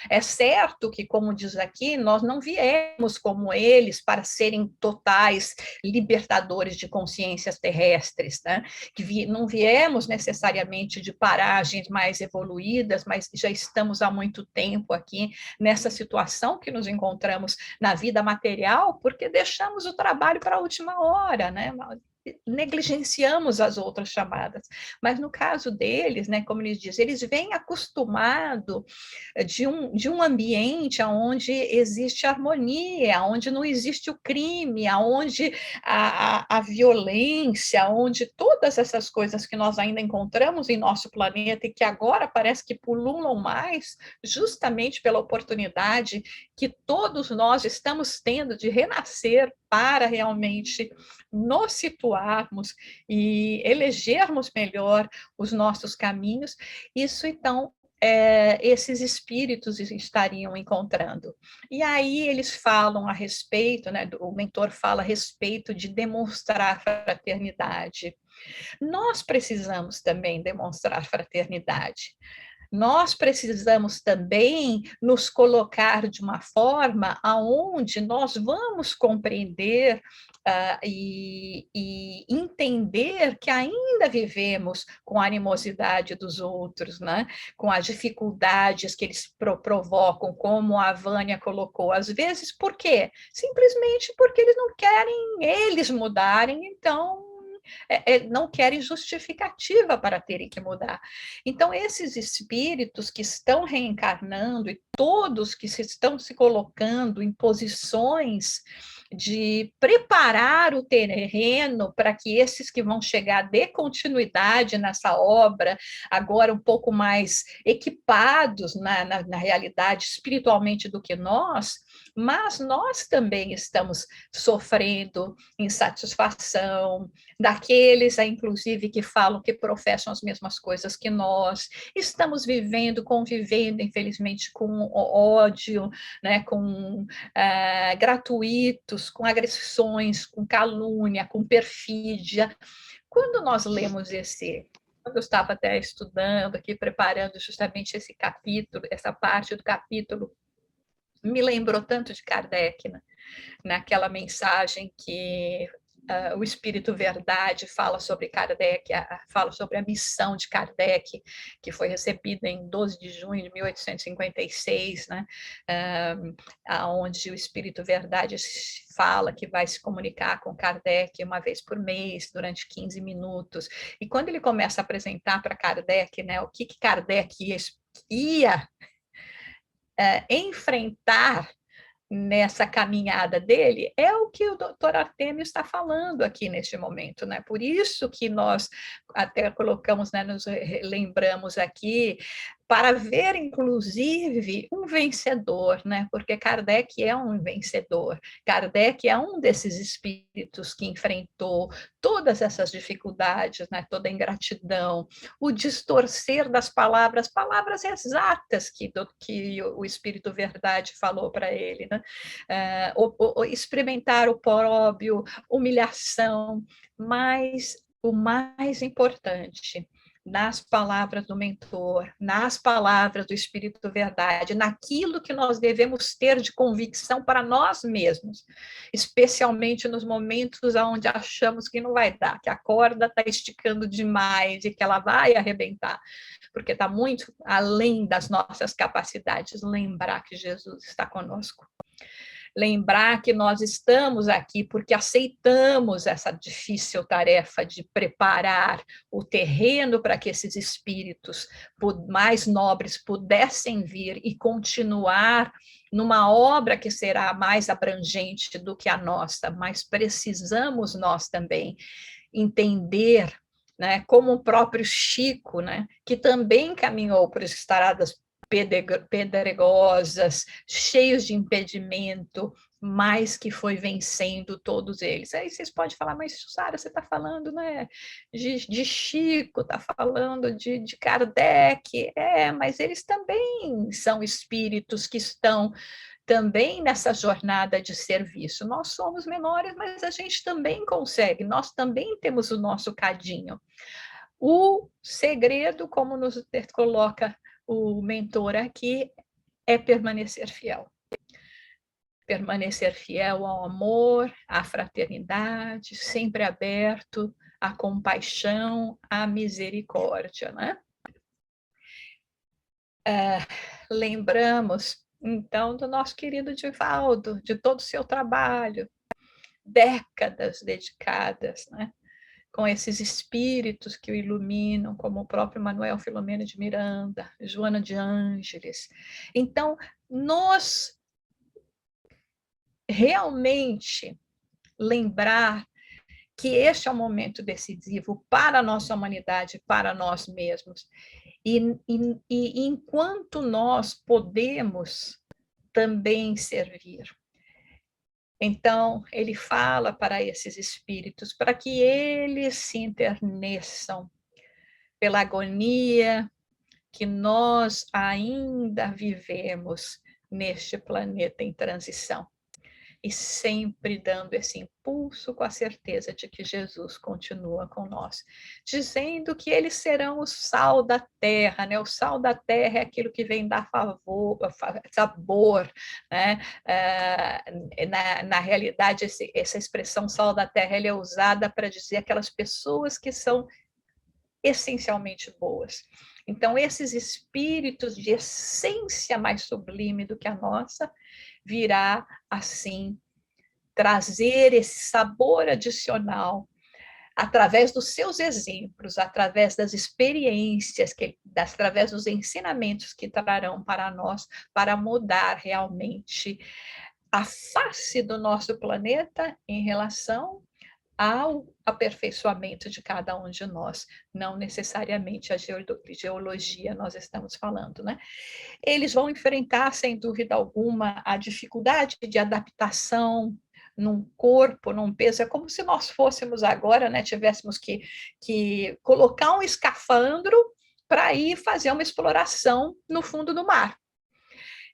É certo que, como diz aqui, nós não viemos como eles para serem totais libertadores de consciências terrestres, né? Que não viemos necessariamente de paragens mais evoluídas, mas já estamos há muito tempo aqui nessa situação que nos encontramos na vida material, porque deixamos o trabalho para a última hora, né? Negligenciamos as outras chamadas, mas no caso deles, né, como eles dizem, eles vêm acostumados de um ambiente onde existe harmonia, onde não existe o crime, onde a violência, onde todas essas coisas que nós ainda encontramos em nosso planeta e que agora parece que pululam mais, justamente pela oportunidade que todos nós estamos tendo de renascer para realmente nos situarmos e elegermos melhor os nossos caminhos. Isso, então, esses espíritos estariam encontrando. E aí eles falam a respeito, né, o mentor fala a respeito de demonstrar fraternidade. Nós precisamos também demonstrar fraternidade. Nós precisamos também nos colocar de uma forma aonde nós vamos compreender e entender que ainda vivemos com a animosidade dos outros, né? Com as dificuldades que eles provocam, como a Vânia colocou. Às vezes, por quê? Simplesmente porque eles não querem eles mudarem, então não querem justificativa para terem que mudar. Então, esses espíritos que estão reencarnando e todos que estão se colocando em posições de preparar o terreno para que esses que vão chegar dê continuidade nessa obra, agora um pouco mais equipados na realidade espiritualmente do que nós mas nós também estamos sofrendo insatisfação, daqueles, inclusive, que falam que professam as mesmas coisas que nós, estamos vivendo, convivendo, infelizmente, com ódio, né, com gratuitos, com agressões, com calúnia, com perfídia. Quando nós lemos quando eu estava até estudando aqui, preparando justamente esse capítulo, essa parte do capítulo, me lembrou tanto de Kardec, né? Naquela mensagem que o Espírito Verdade fala sobre Kardec, fala sobre a missão de Kardec, que foi recebida em 12 de junho de 1856, né? Onde o Espírito Verdade fala que vai se comunicar com Kardec uma vez por mês, durante 15 minutos. E quando ele começa a apresentar para Kardec, né, o que Kardec ia enfrentar nessa caminhada dele, é o que o doutor Artemio está falando aqui neste momento, né? Por isso que nós até colocamos, né, nos lembramos aqui, para ver, inclusive, um vencedor, né? Porque Kardec é um vencedor. Kardec é um desses espíritos que enfrentou todas essas dificuldades, né? Toda a ingratidão, o distorcer das palavras exatas que o Espírito Verdade falou para ele, né? Experimentar o próprio, humilhação, mas o mais importante, nas palavras do mentor, nas palavras do Espírito Verdade, naquilo que nós devemos ter de convicção para nós mesmos, especialmente nos momentos onde achamos que não vai dar, que a corda está esticando demais e que ela vai arrebentar, porque está muito além das nossas capacidades. Lembrar que Jesus está conosco. Lembrar que nós estamos aqui porque aceitamos essa difícil tarefa de preparar o terreno para que esses espíritos mais nobres pudessem vir e continuar numa obra que será mais abrangente do que a nossa, mas precisamos nós também entender, né, como o próprio Chico, né, que também caminhou por estradas pedregosas, cheios de impedimento, mas que foi vencendo todos eles. Aí vocês podem falar, mas Sara, você está falando, né, de Chico, está falando de Kardec, mas eles também são espíritos que estão também nessa jornada de serviço. Nós somos menores, mas a gente também consegue, nós também temos o nosso cadinho. O segredo, como nos coloca o mentor aqui, é permanecer fiel. Permanecer fiel ao amor, à fraternidade, sempre aberto à compaixão, à misericórdia, né? Lembramos, então, do nosso querido Divaldo, de todo o seu trabalho, décadas dedicadas, né? Com esses espíritos que o iluminam, como o próprio Manuel Filomeno de Miranda, Joana de Ângeles. Então, nós realmente lembrar que este é um momento decisivo para a nossa humanidade, para nós mesmos. E enquanto nós podemos também servir. Então, ele fala para esses espíritos, para que eles se enterneçam pela agonia que nós ainda vivemos neste planeta em transição. E sempre dando esse impulso com a certeza de que Jesus continua com nós, dizendo que eles serão o sal da terra, né? O sal da terra é aquilo que vem dar sabor, né? Na realidade, essa expressão sal da terra ela é usada para dizer aquelas pessoas que são essencialmente boas. Então, esses espíritos de essência mais sublime do que a nossa, virá, assim, trazer esse sabor adicional através dos seus exemplos, através das experiências, através dos ensinamentos que trarão para nós, para mudar realmente a face do nosso planeta em relação aperfeiçoamento de cada um de nós, não necessariamente a geologia nós estamos falando, né? Eles vão enfrentar, sem dúvida alguma, a dificuldade de adaptação num corpo, num peso. É como se nós fôssemos agora, né, tivéssemos que colocar um escafandro para ir fazer uma exploração no fundo do mar.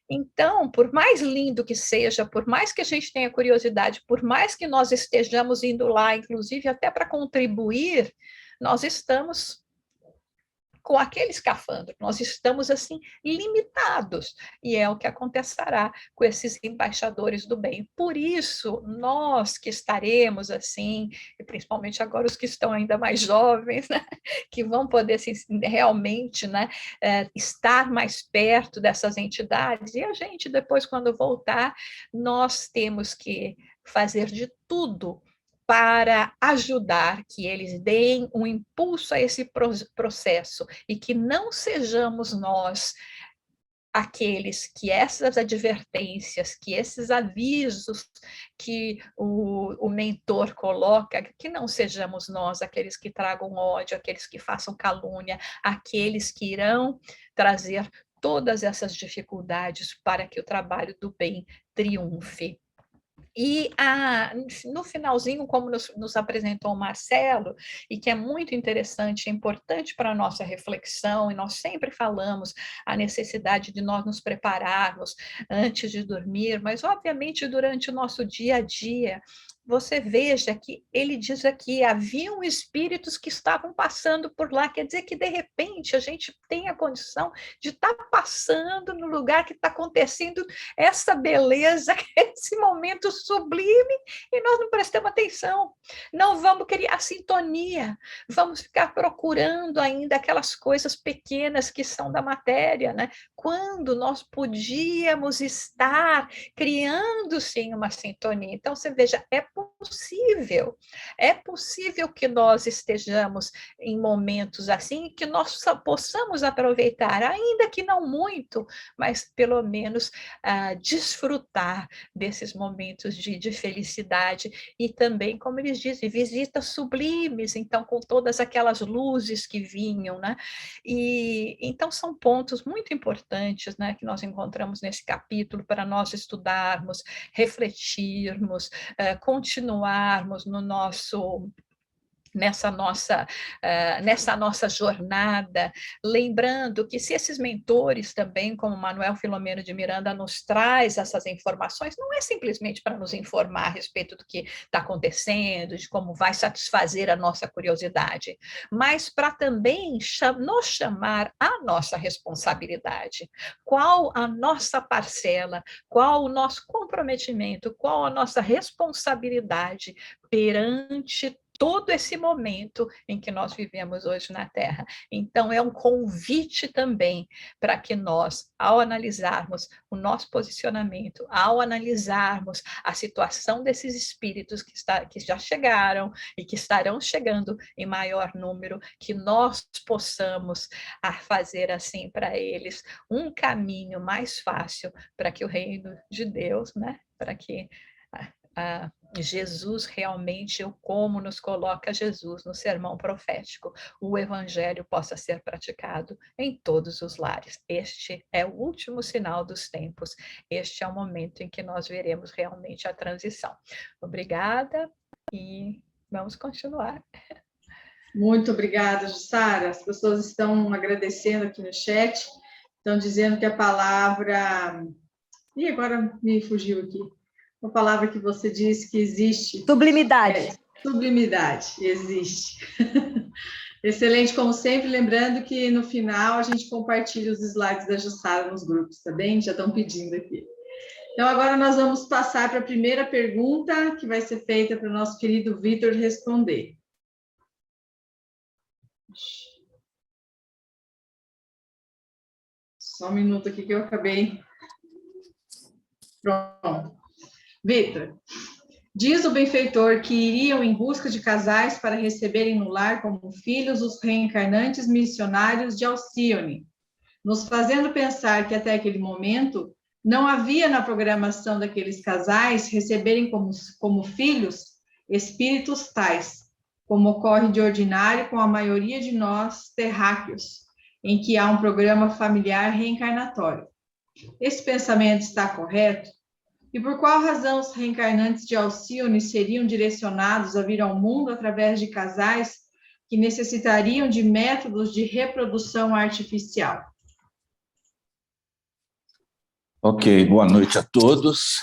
Então, por mais lindo que seja, por mais que a gente tenha curiosidade, por mais que nós estejamos indo lá, inclusive até para contribuir, nós estamos com aquele escafandro, nós estamos assim limitados, e é o que acontecerá com esses embaixadores do bem. Por isso, nós que estaremos assim, e principalmente agora os que estão ainda mais jovens, né, que vão poder assim, realmente, né, estar mais perto dessas entidades, e a gente depois, quando voltar, nós temos que fazer de tudo para ajudar que eles deem um impulso a esse processo e que não sejamos nós aqueles que essas advertências, que esses avisos que o mentor coloca, que não sejamos nós aqueles que tragam ódio, aqueles que façam calúnia, aqueles que irão trazer todas essas dificuldades para que o trabalho do bem triunfe. E no finalzinho, como nos apresentou o Marcelo, e que é muito interessante, é importante para a nossa reflexão, e nós sempre falamos a necessidade de nós nos prepararmos antes de dormir, mas obviamente durante o nosso dia a dia, você veja que ele diz aqui, haviam espíritos que estavam passando por lá, quer dizer que de repente a gente tem a condição de estar passando no lugar que está acontecendo essa beleza, esse momento sublime, e nós não prestamos atenção, não vamos criar sintonia, vamos ficar procurando ainda aquelas coisas pequenas que são da matéria, né? Quando nós podíamos estar criando sim uma sintonia. Então você veja, é possível que nós estejamos em momentos assim, que nós possamos aproveitar, ainda que não muito, mas pelo menos desfrutar desses momentos de felicidade, e também, como eles dizem, visitas sublimes, então com todas aquelas luzes que vinham, né? E então são pontos muito importantes, né, que nós encontramos nesse capítulo para nós estudarmos, refletirmos, continuarmos no nosso nessa nossa jornada, lembrando que se esses mentores também, como Manuel Filomeno de Miranda, nos traz essas informações, não é simplesmente para nos informar a respeito do que está acontecendo, de como vai satisfazer a nossa curiosidade, mas para também nos chamar à nossa responsabilidade. Qual a nossa parcela, qual o nosso comprometimento, qual a nossa responsabilidade perante todo esse momento em que nós vivemos hoje na Terra. Então, é um convite também para que nós, ao analisarmos o nosso posicionamento, ao analisarmos a situação desses espíritos que já chegaram e que estarão chegando em maior número, que nós possamos fazer assim para eles um caminho mais fácil para que o reino de Deus, né, para que Jesus realmente, como nos coloca Jesus no sermão profético, o evangelho possa ser praticado em todos os lares. Este é o último sinal dos tempos, este é o momento em que nós veremos realmente a transição. Obrigada e vamos continuar. Muito obrigada, Jussara. As pessoas estão agradecendo aqui no chat, estão dizendo que a palavra... Ih, agora me fugiu aqui. A palavra que você disse que existe. Sublimidade. Sublimidade, existe. Excelente, como sempre, lembrando que no final a gente compartilha os slides da Jussara nos grupos, tá bem? Já estão pedindo aqui. Então, agora nós vamos passar para a primeira pergunta, que vai ser feita para o nosso querido Vitor responder. Só um minuto aqui que eu acabei. Pronto. Vitor, diz o benfeitor que iriam em busca de casais para receberem no lar como filhos os reencarnantes missionários de Alcione, nos fazendo pensar que até aquele momento não havia na programação daqueles casais receberem como filhos espíritos tais. como ocorre de ordinário com a maioria de nós terráqueos, em que há um programa familiar reencarnatório. Esse pensamento está correto? E por qual razão os reencarnantes de Alcione seriam direcionados a vir ao mundo através de casais que necessitariam de métodos de reprodução artificial? Ok, boa noite a todos,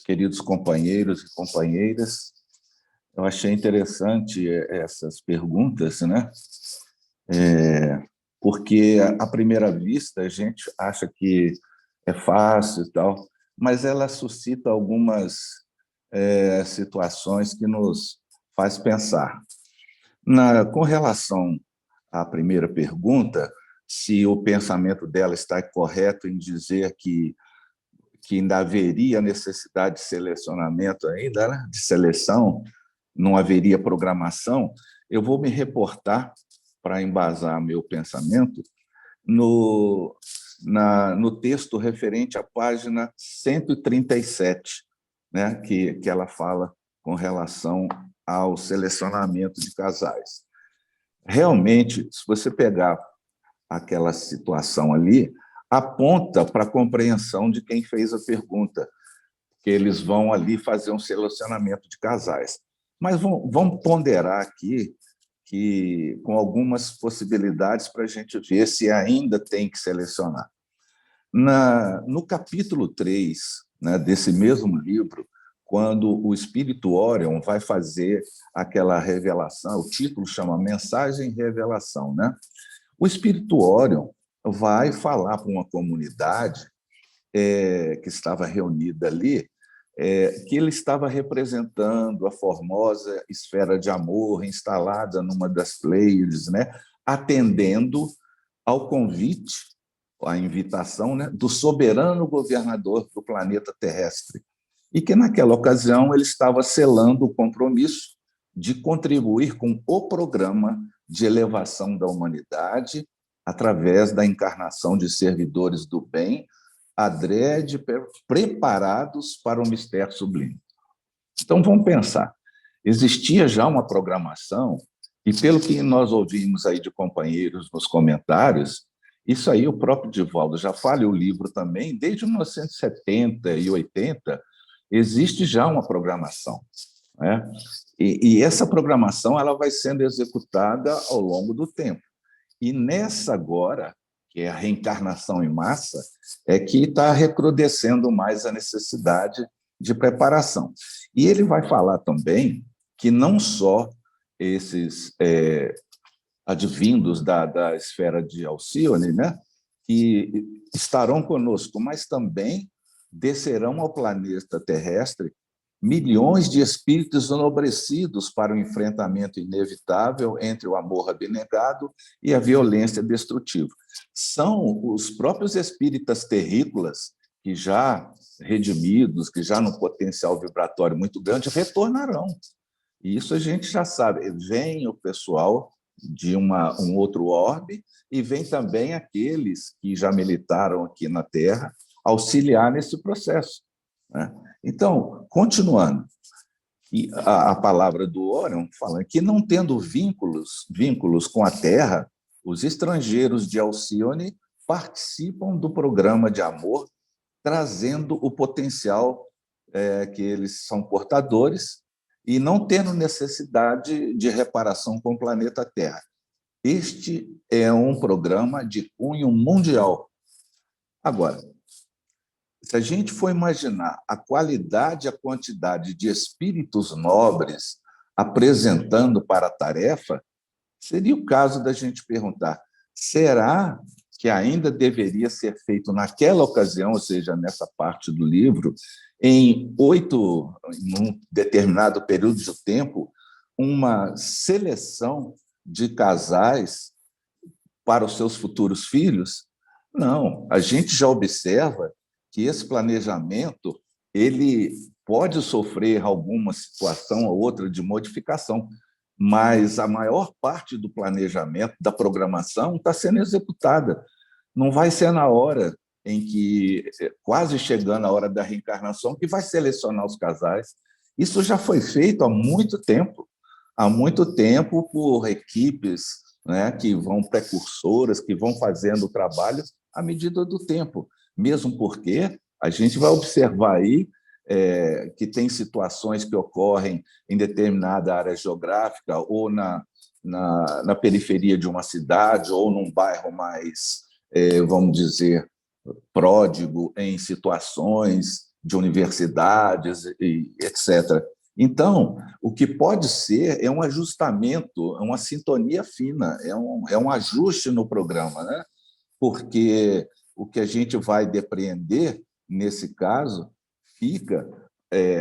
queridos companheiros e companheiras. Eu achei interessante essas perguntas, né? Porque, à primeira vista, a gente acha que é fácil e tal, mas ela suscita algumas situações que nos faz pensar. Com relação à primeira pergunta, se o pensamento dela está correto em dizer que ainda haveria necessidade de selecionamento, ainda, né? De seleção, não haveria programação, eu vou me reportar para embasar meu pensamento no texto referente à página 137, né, que ela fala com relação ao selecionamento de casais. Realmente, se você pegar aquela situação ali, aponta para a compreensão de quem fez a pergunta, que eles vão ali fazer um selecionamento de casais. Mas vamos ponderar aqui com algumas possibilidades para a gente ver se ainda tem que selecionar. No capítulo 3, né, desse mesmo livro, quando o espírito Orion vai fazer aquela revelação, o título chama Mensagem Revelação, né? O espírito Orion vai falar para uma comunidade que estava reunida ali, que ele estava representando a formosa esfera de amor instalada numa das Pleiades, né, atendendo ao convite, à invitação, né, do soberano governador do planeta terrestre, e que, naquela ocasião, ele estava selando o compromisso de contribuir com o programa de elevação da humanidade através da encarnação de servidores do bem, adrede preparados para o mistério sublime. Então, vamos pensar. Existia já uma programação, e pelo que nós ouvimos aí de companheiros nos comentários, isso aí o próprio Divaldo já fala, e o livro também, desde 1970 e 80, existe já uma programação, né? E essa programação ela vai sendo executada ao longo do tempo. E nessa agora, que é a reencarnação em massa, é que está recrudescendo mais a necessidade de preparação. E ele vai falar também que não só esses advindos da esfera de Alcione, né, que estarão conosco, mas também descerão ao planeta terrestre milhões de espíritos enobrecidos para o enfrentamento inevitável entre o amor abnegado e a violência destrutiva. São os próprios espíritas terrícolas que já redimidos, que já no potencial vibratório muito grande, retornarão. E isso a gente já sabe. Vem o pessoal de um outro orbe e vem também aqueles que já militaram aqui na Terra auxiliar nesse processo, né? Então, continuando, a palavra do Orion fala que, não tendo vínculos com a Terra, os estrangeiros de Alcione participam do programa de amor, trazendo o potencial que eles são portadores e não tendo necessidade de reparação com o planeta Terra. Este é um programa de cunho mundial. Agora, se a gente for imaginar a qualidade e a quantidade de espíritos nobres apresentando para a tarefa, seria o caso da gente perguntar: será que ainda deveria ser feito naquela ocasião, ou seja, nessa parte do livro, em um determinado período de tempo, uma seleção de casais para os seus futuros filhos? Não, a gente já observa que esse planejamento ele pode sofrer alguma situação ou outra de modificação, mas a maior parte do planejamento, da programação, está sendo executada. Não vai ser na hora em que, quase chegando a hora da reencarnação, que vai selecionar os casais. Isso já foi feito há muito tempo. há muito tempo por equipes, né, que vão precursoras, que vão fazendo o trabalho à medida do tempo, mesmo porque a gente vai observar aí que tem situações que ocorrem em determinada área geográfica ou na periferia de uma cidade ou num bairro mais, vamos dizer, pródigo em situações de universidades, e etc. Então, o que pode ser é um ajustamento, é uma sintonia fina, é um ajuste no programa, né? Porque o que a gente vai depreender, nesse caso, fica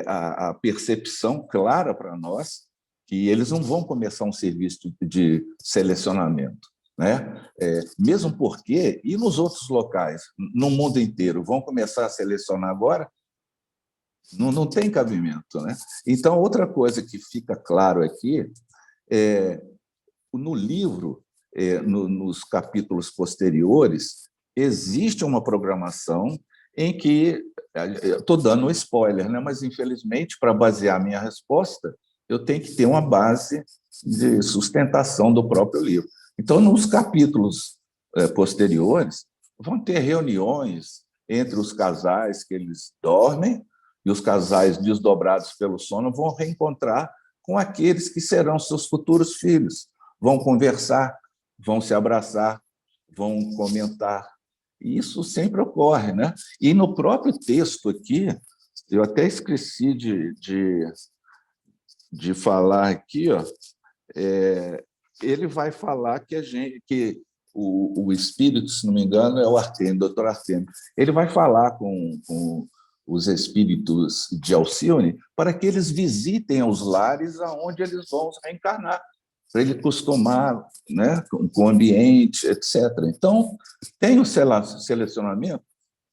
a percepção clara para nós que eles não vão começar um serviço de selecionamento, né? Mesmo porque, e nos outros locais, no mundo inteiro, vão começar a selecionar agora? Não tem cabimento, né? Então, outra coisa que fica claro aqui no livro, nos capítulos posteriores, existe uma programação em que, estou dando um spoiler, né? Mas, infelizmente, para basear minha resposta, eu tenho que ter uma base de sustentação do próprio livro. Então, nos capítulos posteriores, vão ter reuniões entre os casais que eles dormem, e os casais desdobrados pelo sono vão reencontrar com aqueles que serão seus futuros filhos. Vão conversar, vão se abraçar, vão comentar. E isso sempre ocorre, né? E no próprio texto aqui, eu até esqueci de falar aqui, ó, ele vai falar que o espírito, se não me engano, é o Artêmio, o doutor Artêmio. Ele vai falar com os espíritos de Alcione para que eles visitem os lares aonde eles vão reencarnar, para ele acostumar, né, com o ambiente, etc. Então, tem o selecionamento?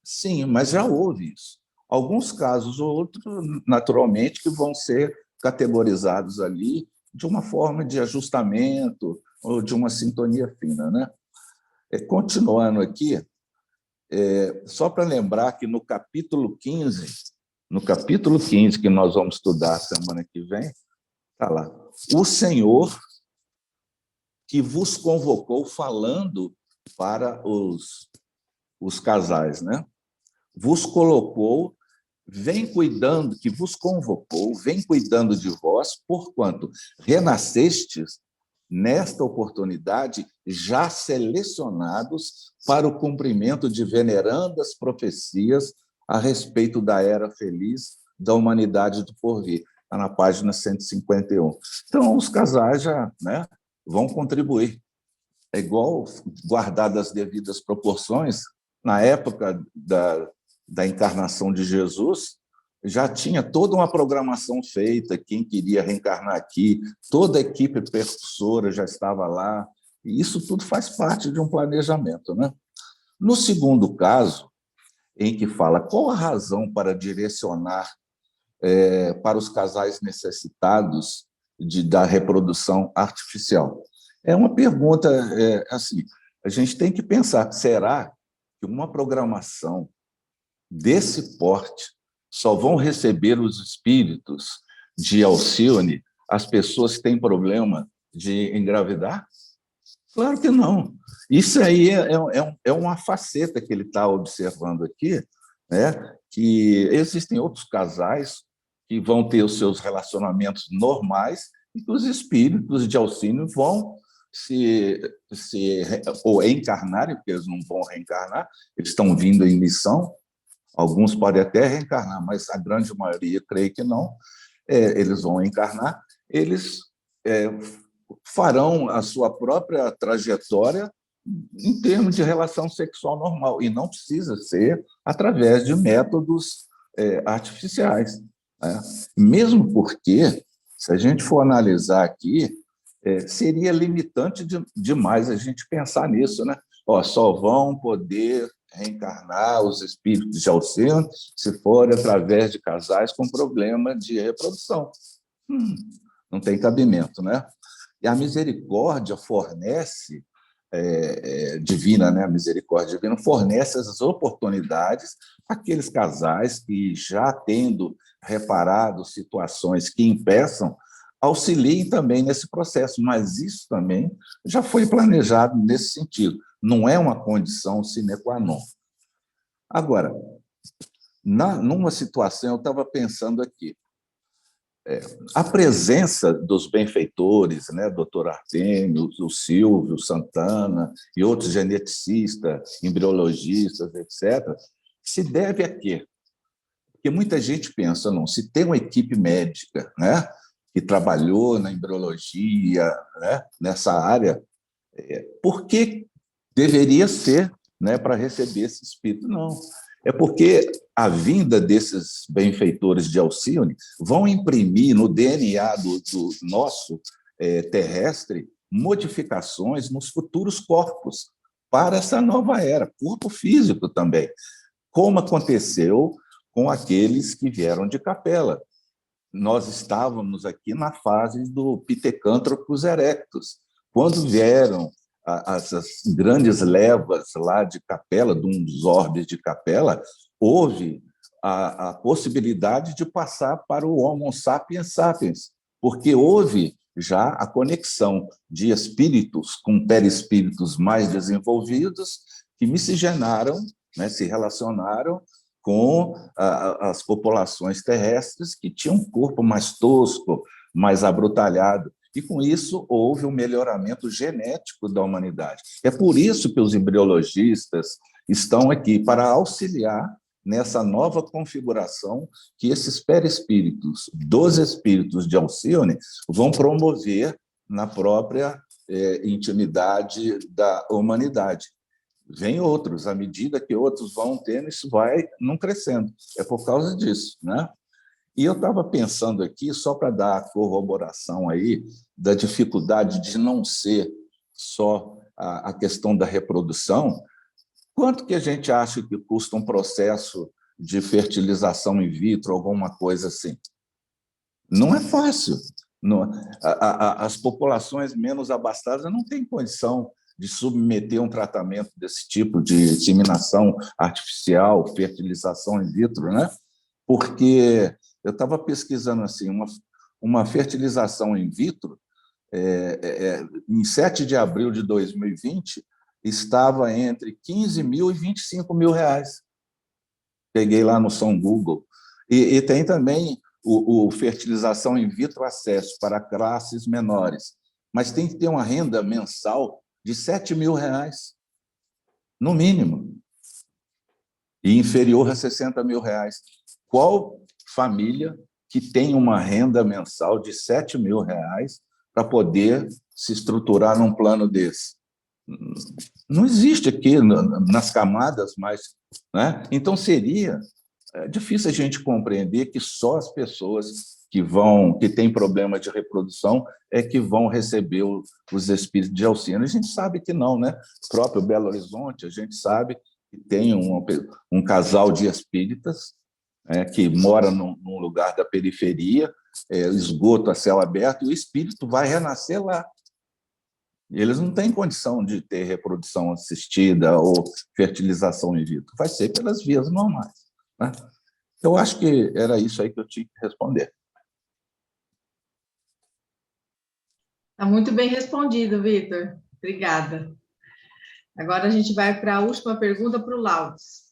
Sim, mas já houve isso. Alguns casos ou outros, naturalmente, que vão ser categorizados ali de uma forma de ajustamento ou de uma sintonia fina, né? Continuando aqui, só para lembrar que no capítulo 15, que nós vamos estudar semana que vem, está lá, o Senhor que vos convocou falando para os casais, né? Vos colocou, vem cuidando, que vos convocou, vem cuidando de vós, porquanto renascestes nesta oportunidade, já selecionados para o cumprimento de venerandas profecias a respeito da era feliz da humanidade do porvir. Está na página 151. Então, os casais já, né, vão contribuir. É igual, guardadas as devidas proporções, na época da encarnação de Jesus, já tinha toda uma programação feita, quem queria reencarnar aqui, toda a equipe percussora já estava lá, e isso tudo faz parte de um planejamento, né? No segundo caso, em que fala qual a razão para direcionar para os casais necessitados da reprodução artificial, é uma pergunta assim, a gente tem que pensar, será que uma programação desse porte só vão receber os espíritos de Alcione as pessoas que têm problema de engravidar? Claro que não. Isso aí é uma faceta que ele está observando aqui, né? Que existem outros casais que vão ter os seus relacionamentos normais e que os espíritos de Alcione vão ou encarnarem, porque eles não vão reencarnar, eles estão vindo em missão. Alguns podem até reencarnar, mas a grande maioria, creio que não. Eles vão encarnar, eles farão a sua própria trajetória em termos de relação sexual normal, e não precisa ser através de métodos artificiais, né? Mesmo porque, se a gente for analisar aqui, seria limitante demais a gente pensar nisso, né? Só vão poder reencarnar os espíritos de Alcione se forem através de casais com problema de reprodução. Não tem cabimento, né? E a misericórdia fornece, divina, né? A misericórdia divina fornece as oportunidades àqueles casais que, já tendo reparado situações que impeçam auxiliem também nesse processo, mas isso também já foi planejado nesse sentido. Não é uma condição sine qua non. Agora, numa situação, eu estava pensando aqui, a presença dos benfeitores, né, doutor Artêmio, o Silvio Santana e outros geneticistas, embriologistas, etc., se deve a quê? Porque muita gente pensa, não, se tem uma equipe médica, né, que trabalhou na embriologia, né, nessa área, por que deveria ser, né, para receber esse espírito? Não. É porque a vinda desses benfeitores de Alcione vão imprimir no DNA do nosso terrestre modificações nos futuros corpos para essa nova era, corpo físico também, como aconteceu com aqueles que vieram de Capela. Nós estávamos aqui na fase do Pithecanthropus erectus. Quando vieram as grandes levas lá de Capela, de um dos orbes de Capela, houve a possibilidade de passar para o Homo sapiens sapiens, porque houve já a conexão de espíritos com perispíritos mais desenvolvidos que miscigenaram, né, se relacionaram com as populações terrestres que tinham um corpo mais tosco, mais abrutalhado. E, com isso, houve um melhoramento genético da humanidade. É por isso que os embriologistas estão aqui, para auxiliar nessa nova configuração que esses perispíritos, dos espíritos de Alcione, vão promover na própria intimidade da humanidade. Vem outros, à medida que outros vão tendo, isso vai não crescendo. É por causa disso, né? E eu estava pensando aqui, só para dar a corroboração aí, da dificuldade de não ser só a questão da reprodução, quanto que a gente acha que custa um processo de fertilização in vitro, alguma coisa assim? Não é fácil. As populações menos abastadas não têm condição de submeter um tratamento desse tipo de inseminação artificial, fertilização in vitro, né? Porque eu estava pesquisando assim, uma fertilização in vitro, em 7 de abril de 2020, estava entre 15 mil e 25 mil reais. Peguei lá no São Google. E tem também o fertilização in vitro acesso para classes menores, mas tem que ter uma renda mensal de 7 mil reais, no mínimo, e inferior a 60 mil reais. Qual família que tem uma renda mensal de 7 mil reais para poder se estruturar num plano desse? Não existe aqui nas camadas, mas, né? Então seria difícil a gente compreender que só as pessoas que têm problema de reprodução é que vão receber os espíritos de Alcione. A gente sabe que não, né? O próprio Belo Horizonte, a gente sabe que tem um casal de espíritas que mora num lugar da periferia, esgoto a céu aberto, e o espírito vai renascer lá. Eles não têm condição de ter reprodução assistida ou fertilização in vitro. Vai ser pelas vias normais, né? Eu acho que era isso aí que eu tinha que responder. Está muito bem respondido, Vitor. Obrigada. Agora a gente vai para a última pergunta para o Laudes.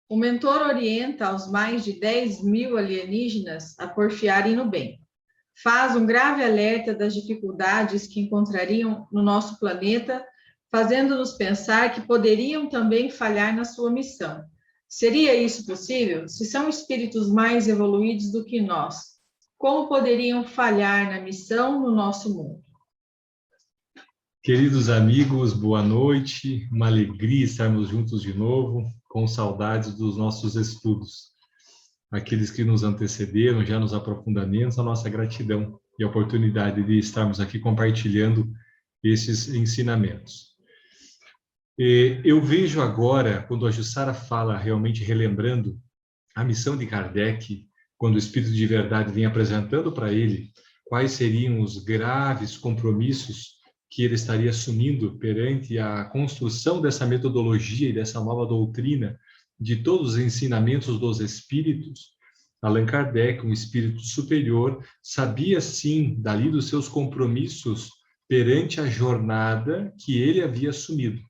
O mentor orienta os mais de 10 mil alienígenas a porfiarem no bem. Faz um grave alerta das dificuldades que encontrariam no nosso planeta, fazendo-nos pensar que poderiam também falhar na sua missão. Seria isso possível? Se são espíritos mais evoluídos do que nós, como poderiam falhar na missão no nosso mundo? Queridos amigos, boa noite. Uma alegria estarmos juntos de novo, com saudades dos nossos estudos. Aqueles que nos antecederam, já nos aprofundamentos, a nossa gratidão e a oportunidade de estarmos aqui compartilhando esses ensinamentos. Eu vejo agora, quando a Jussara fala, realmente relembrando a missão de Kardec, quando o Espírito de Verdade vem apresentando para ele quais seriam os graves compromissos que ele estaria assumindo perante a construção dessa metodologia e dessa nova doutrina de todos os ensinamentos dos Espíritos, Allan Kardec, um espírito superior, sabia sim, dali dos seus compromissos perante a jornada que ele havia assumido.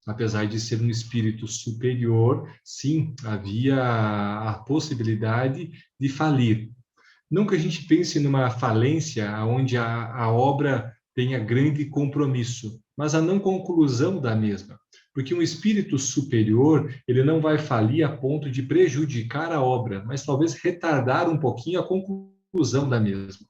Apesar de ser um espírito superior, sim, havia a possibilidade de falir. Não que a gente pense numa falência onde a obra tenha grande compromisso, mas a não conclusão da mesma. Porque um espírito superior, ele não vai falir a ponto de prejudicar a obra, mas talvez retardar um pouquinho a conclusão da mesma.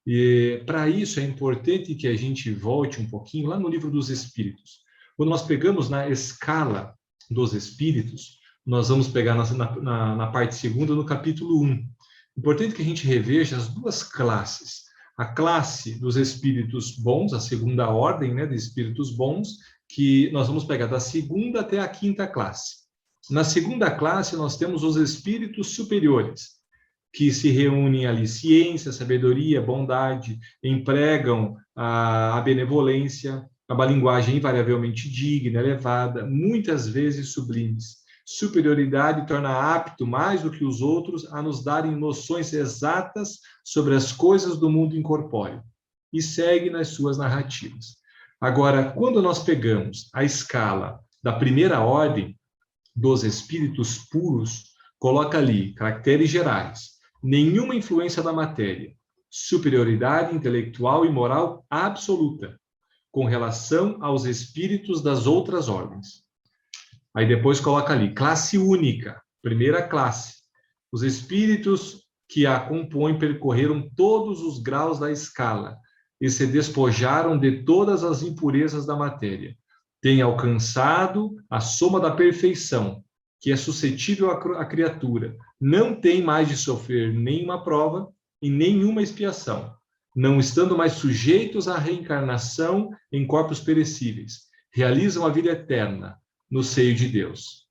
E para isso é importante que a gente volte um pouquinho lá no Livro dos Espíritos. Quando nós pegamos na escala dos Espíritos, nós vamos pegar na parte segunda, no capítulo 1. Importante que a gente reveja as duas classes. A classe dos espíritos bons, a segunda ordem, né, de espíritos bons, que nós vamos pegar da segunda até a quinta classe. Na segunda classe, nós temos os espíritos superiores, que se reúnem ali ciência, sabedoria, bondade, empregam a benevolência, uma linguagem invariavelmente digna, elevada, muitas vezes sublimes. Superioridade torna apto, mais do que os outros, a nos darem noções exatas sobre as coisas do mundo incorpóreo, e segue nas suas narrativas. Agora, quando nós pegamos a escala da primeira ordem dos espíritos puros, coloca ali caracteres gerais, nenhuma influência da matéria, superioridade intelectual e moral absoluta, com relação aos espíritos das outras ordens. Aí depois coloca ali, classe única, primeira classe. Os espíritos que a compõem percorreram todos os graus da escala e se despojaram de todas as impurezas da matéria. Têm alcançado a soma da perfeição, que é suscetível à criatura. Não tem mais de sofrer nenhuma prova e nenhuma expiação, não estando mais sujeitos à reencarnação em corpos perecíveis. Realizam a vida eterna no seio de Deus.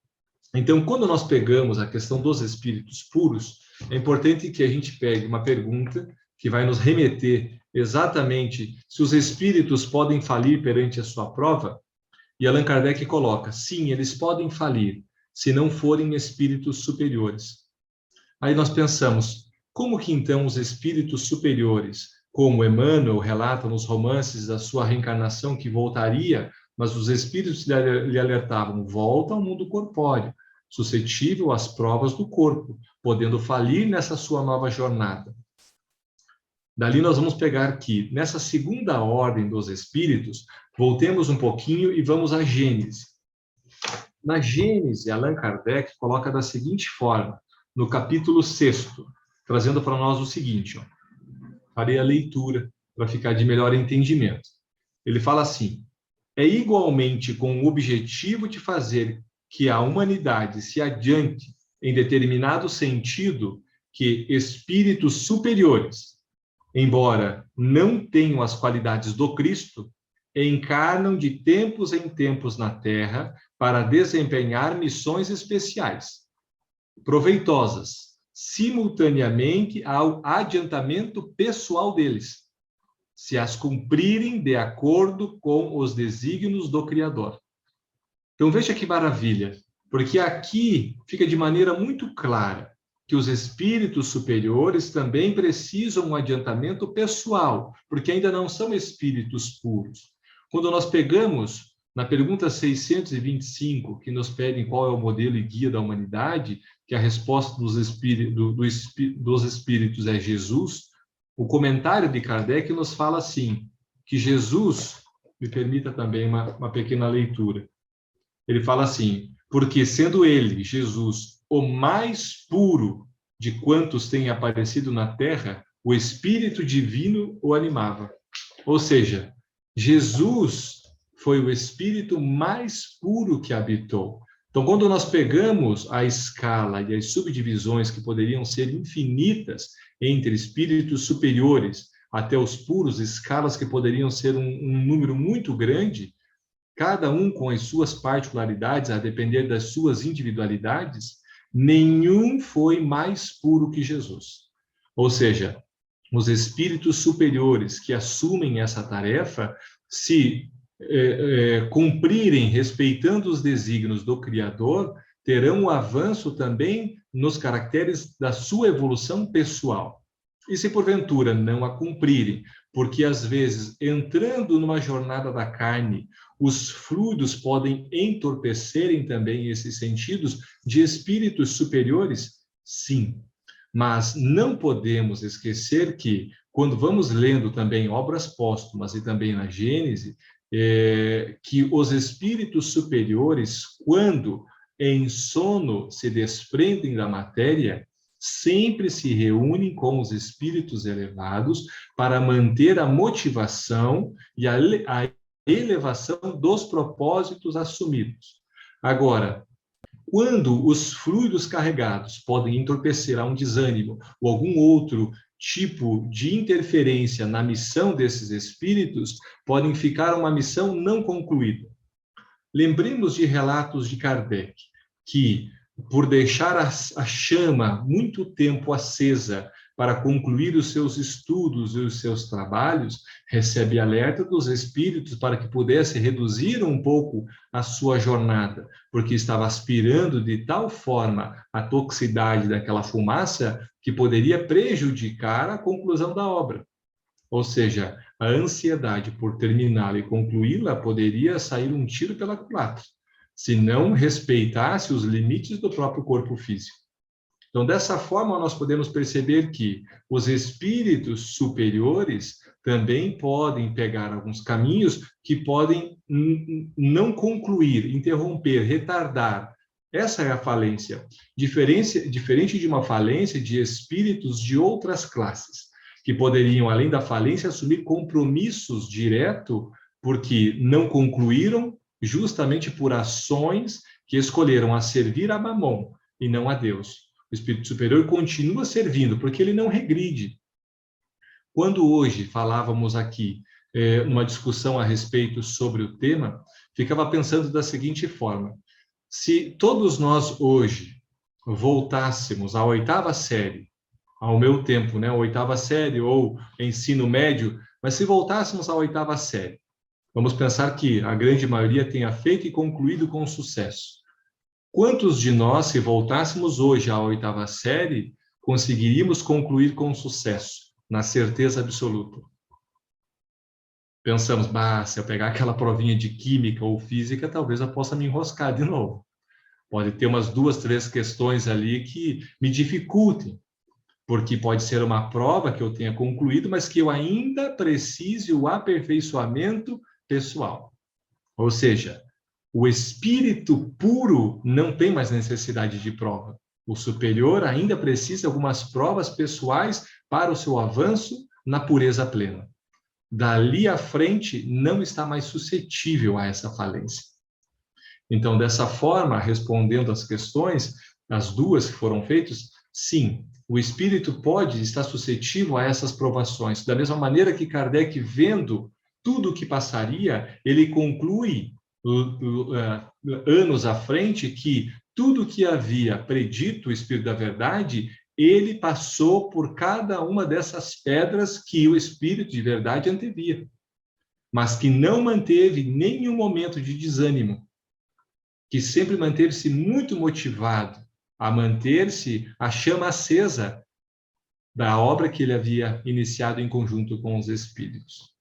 Então, quando nós pegamos a questão dos espíritos puros, é importante que a gente pegue uma pergunta que vai nos remeter exatamente se os espíritos podem falir perante a sua prova, e Allan Kardec coloca, sim, eles podem falir, se não forem espíritos superiores. Aí nós pensamos, como que então os espíritos superiores, como Emmanuel relata nos romances da sua reencarnação que voltaria, mas os espíritos lhe alertavam, volta ao mundo corpóreo, suscetível às provas do corpo, podendo falir nessa sua nova jornada. Dali nós vamos pegar que, nessa segunda ordem dos espíritos, voltemos um pouquinho e vamos à Gênese. Na Gênese, Allan Kardec coloca da seguinte forma, no capítulo 6º, trazendo para nós o seguinte, farei a leitura para ficar de melhor entendimento. Ele fala assim, é igualmente com o objetivo de fazer que a humanidade se adiante em determinado sentido que espíritos superiores, embora não tenham as qualidades do Cristo, encarnam de tempos em tempos na Terra para desempenhar missões especiais, proveitosas, simultaneamente ao adiantamento pessoal deles, se as cumprirem de acordo com os desígnios do Criador. Então veja que maravilha, porque aqui fica de maneira muito clara que os espíritos superiores também precisam um adiantamento pessoal, porque ainda não são espíritos puros. Quando nós pegamos na pergunta 625, que nos pedem qual é o modelo e guia da humanidade, que a resposta dos espíritos é Jesus, o comentário de Kardec nos fala assim, que Jesus, me permita também uma pequena leitura, ele fala assim, porque sendo ele, Jesus, o mais puro de quantos têm aparecido na Terra, o Espírito Divino o animava. Ou seja, Jesus foi o Espírito mais puro que habitou. Então, quando nós pegamos a escala e as subdivisões que poderiam ser infinitas entre espíritos superiores até os puros, escalas que poderiam ser um número muito grande, cada um com as suas particularidades, a depender das suas individualidades, nenhum foi mais puro que Jesus. Ou seja, os espíritos superiores que assumem essa tarefa, se cumprirem respeitando os desígnios do Criador, terão um avanço também nos caracteres da sua evolução pessoal. E se porventura não a cumprirem, porque às vezes, entrando numa jornada da carne, os fluidos podem entorpecerem também esses sentidos de espíritos superiores? Sim. Mas não podemos esquecer que, quando vamos lendo também obras póstumas e também na Gênese, que os espíritos superiores, quando em sono se desprendem da matéria, sempre se reúnem com os espíritos elevados para manter a motivação e a elevação dos propósitos assumidos. Agora, quando os fluidos carregados podem entorpecer a um desânimo ou algum outro tipo de interferência na missão desses espíritos, podem ficar uma missão não concluída. Lembremos de relatos de Kardec, que, por deixar a chama muito tempo acesa para concluir os seus estudos e os seus trabalhos, recebe alerta dos espíritos para que pudesse reduzir um pouco a sua jornada, porque estava aspirando de tal forma a toxicidade daquela fumaça que poderia prejudicar a conclusão da obra. Ou seja, a ansiedade por terminá-la e concluí-la poderia sair um tiro pela culatra, se não respeitasse os limites do próprio corpo físico. Então, dessa forma, nós podemos perceber que os espíritos superiores também podem pegar alguns caminhos que podem não concluir, interromper, retardar. Essa é a falência. Diferente de uma falência de espíritos de outras classes, que poderiam, além da falência, assumir compromissos direto, porque não concluíram justamente por ações que escolheram a servir a Mamon e não a Deus. O Espírito Superior continua servindo, porque ele não regride. Quando hoje falávamos aqui numa discussão a respeito sobre o tema, ficava pensando da seguinte forma: se todos nós hoje voltássemos à 8ª série, ao meu tempo, né, a 8ª série ou ensino médio, mas se voltássemos à 8ª série, vamos pensar que a grande maioria tenha feito e concluído com sucesso. Quantos de nós, se voltássemos hoje à 8ª série, conseguiríamos concluir com sucesso, na certeza absoluta? Pensamos, se eu pegar aquela provinha de química ou física, talvez eu possa me enroscar de novo. Pode ter umas 2, 3 questões ali que me dificultem, porque pode ser uma prova que eu tenha concluído, mas que eu ainda precise o aperfeiçoamento pessoal. Ou seja, o espírito puro não tem mais necessidade de prova. O superior ainda precisa de algumas provas pessoais para o seu avanço na pureza plena. Dali à frente, não está mais suscetível a essa falência. Então, dessa forma, respondendo às questões, as duas que foram feitas, sim, o espírito pode estar suscetível a essas provações. Da mesma maneira que Kardec, vendo tudo o que passaria, ele conclui anos à frente que tudo que havia predito o Espírito da Verdade, ele passou por cada uma dessas pedras que o Espírito de Verdade antevia, mas que não manteve nenhum momento de desânimo, que sempre manteve-se muito motivado a manter-se a chama acesa da obra que ele havia iniciado em conjunto com os Espíritos.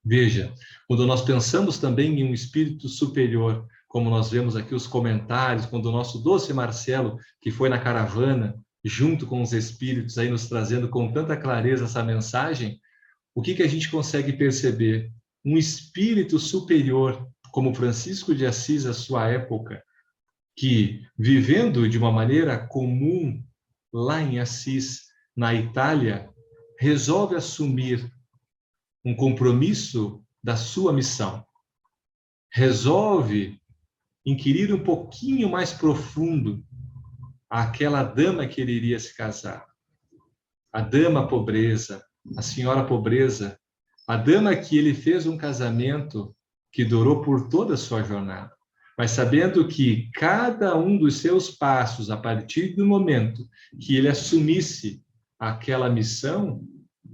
Veja, quando nós pensamos também em um espírito superior, como nós vemos aqui os comentários, quando o nosso doce Marcelo, que foi na caravana, junto com os espíritos, aí nos trazendo com tanta clareza essa mensagem, o que a gente consegue perceber? Um espírito superior, como Francisco de Assis, à sua época, que, vivendo de uma maneira comum lá em Assis, na Itália, resolve assumir um compromisso da sua missão. Resolve inquirir um pouquinho mais profundo àquela dama que ele iria se casar. A dama pobreza, a senhora pobreza, a dama que ele fez um casamento que durou por toda a sua jornada. Mas sabendo que cada um dos seus passos, a partir do momento que ele assumisse aquela missão,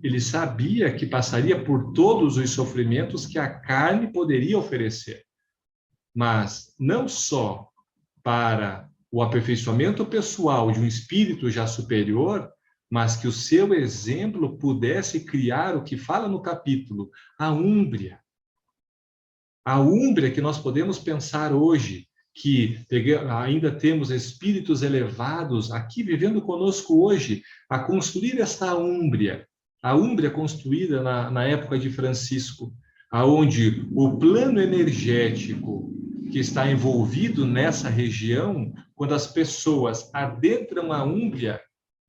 ele sabia que passaria por todos os sofrimentos que a carne poderia oferecer. Mas não só para o aperfeiçoamento pessoal de um espírito já superior, mas que o seu exemplo pudesse criar o que fala no capítulo, a úmbria. A úmbria que nós podemos pensar hoje, que ainda temos espíritos elevados aqui vivendo conosco hoje, a construir esta úmbria. A úmbria construída na época de Francisco, aonde o plano energético que está envolvido nessa região, quando as pessoas adentram a úmbria,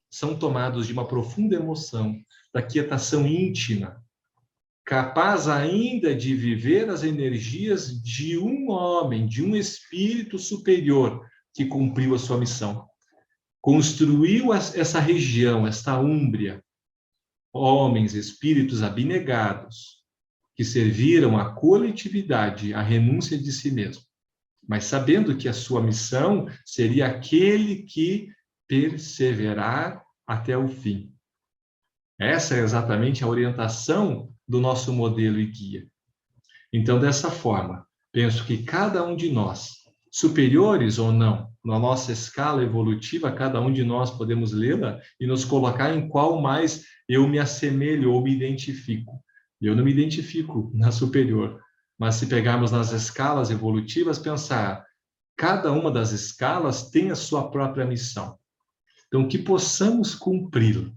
são tomados de uma profunda emoção, da quietação íntima, capaz ainda de viver as energias de um homem, de um espírito superior que cumpriu a sua missão. Construiu essa região, esta úmbria, homens, espíritos abnegados, que serviram à coletividade, à renúncia de si mesmo, mas sabendo que a sua missão seria aquele que perseverar até o fim. Essa é exatamente a orientação do nosso modelo e guia. Então, dessa forma, penso que cada um de nós, superiores ou não, na nossa escala evolutiva, cada um de nós podemos lê-la e nos colocar em qual mais eu me assemelho ou me identifico. Eu não me identifico na superior, mas se pegarmos nas escalas evolutivas, pensar, cada uma das escalas tem a sua própria missão. Então, que possamos cumpri-la.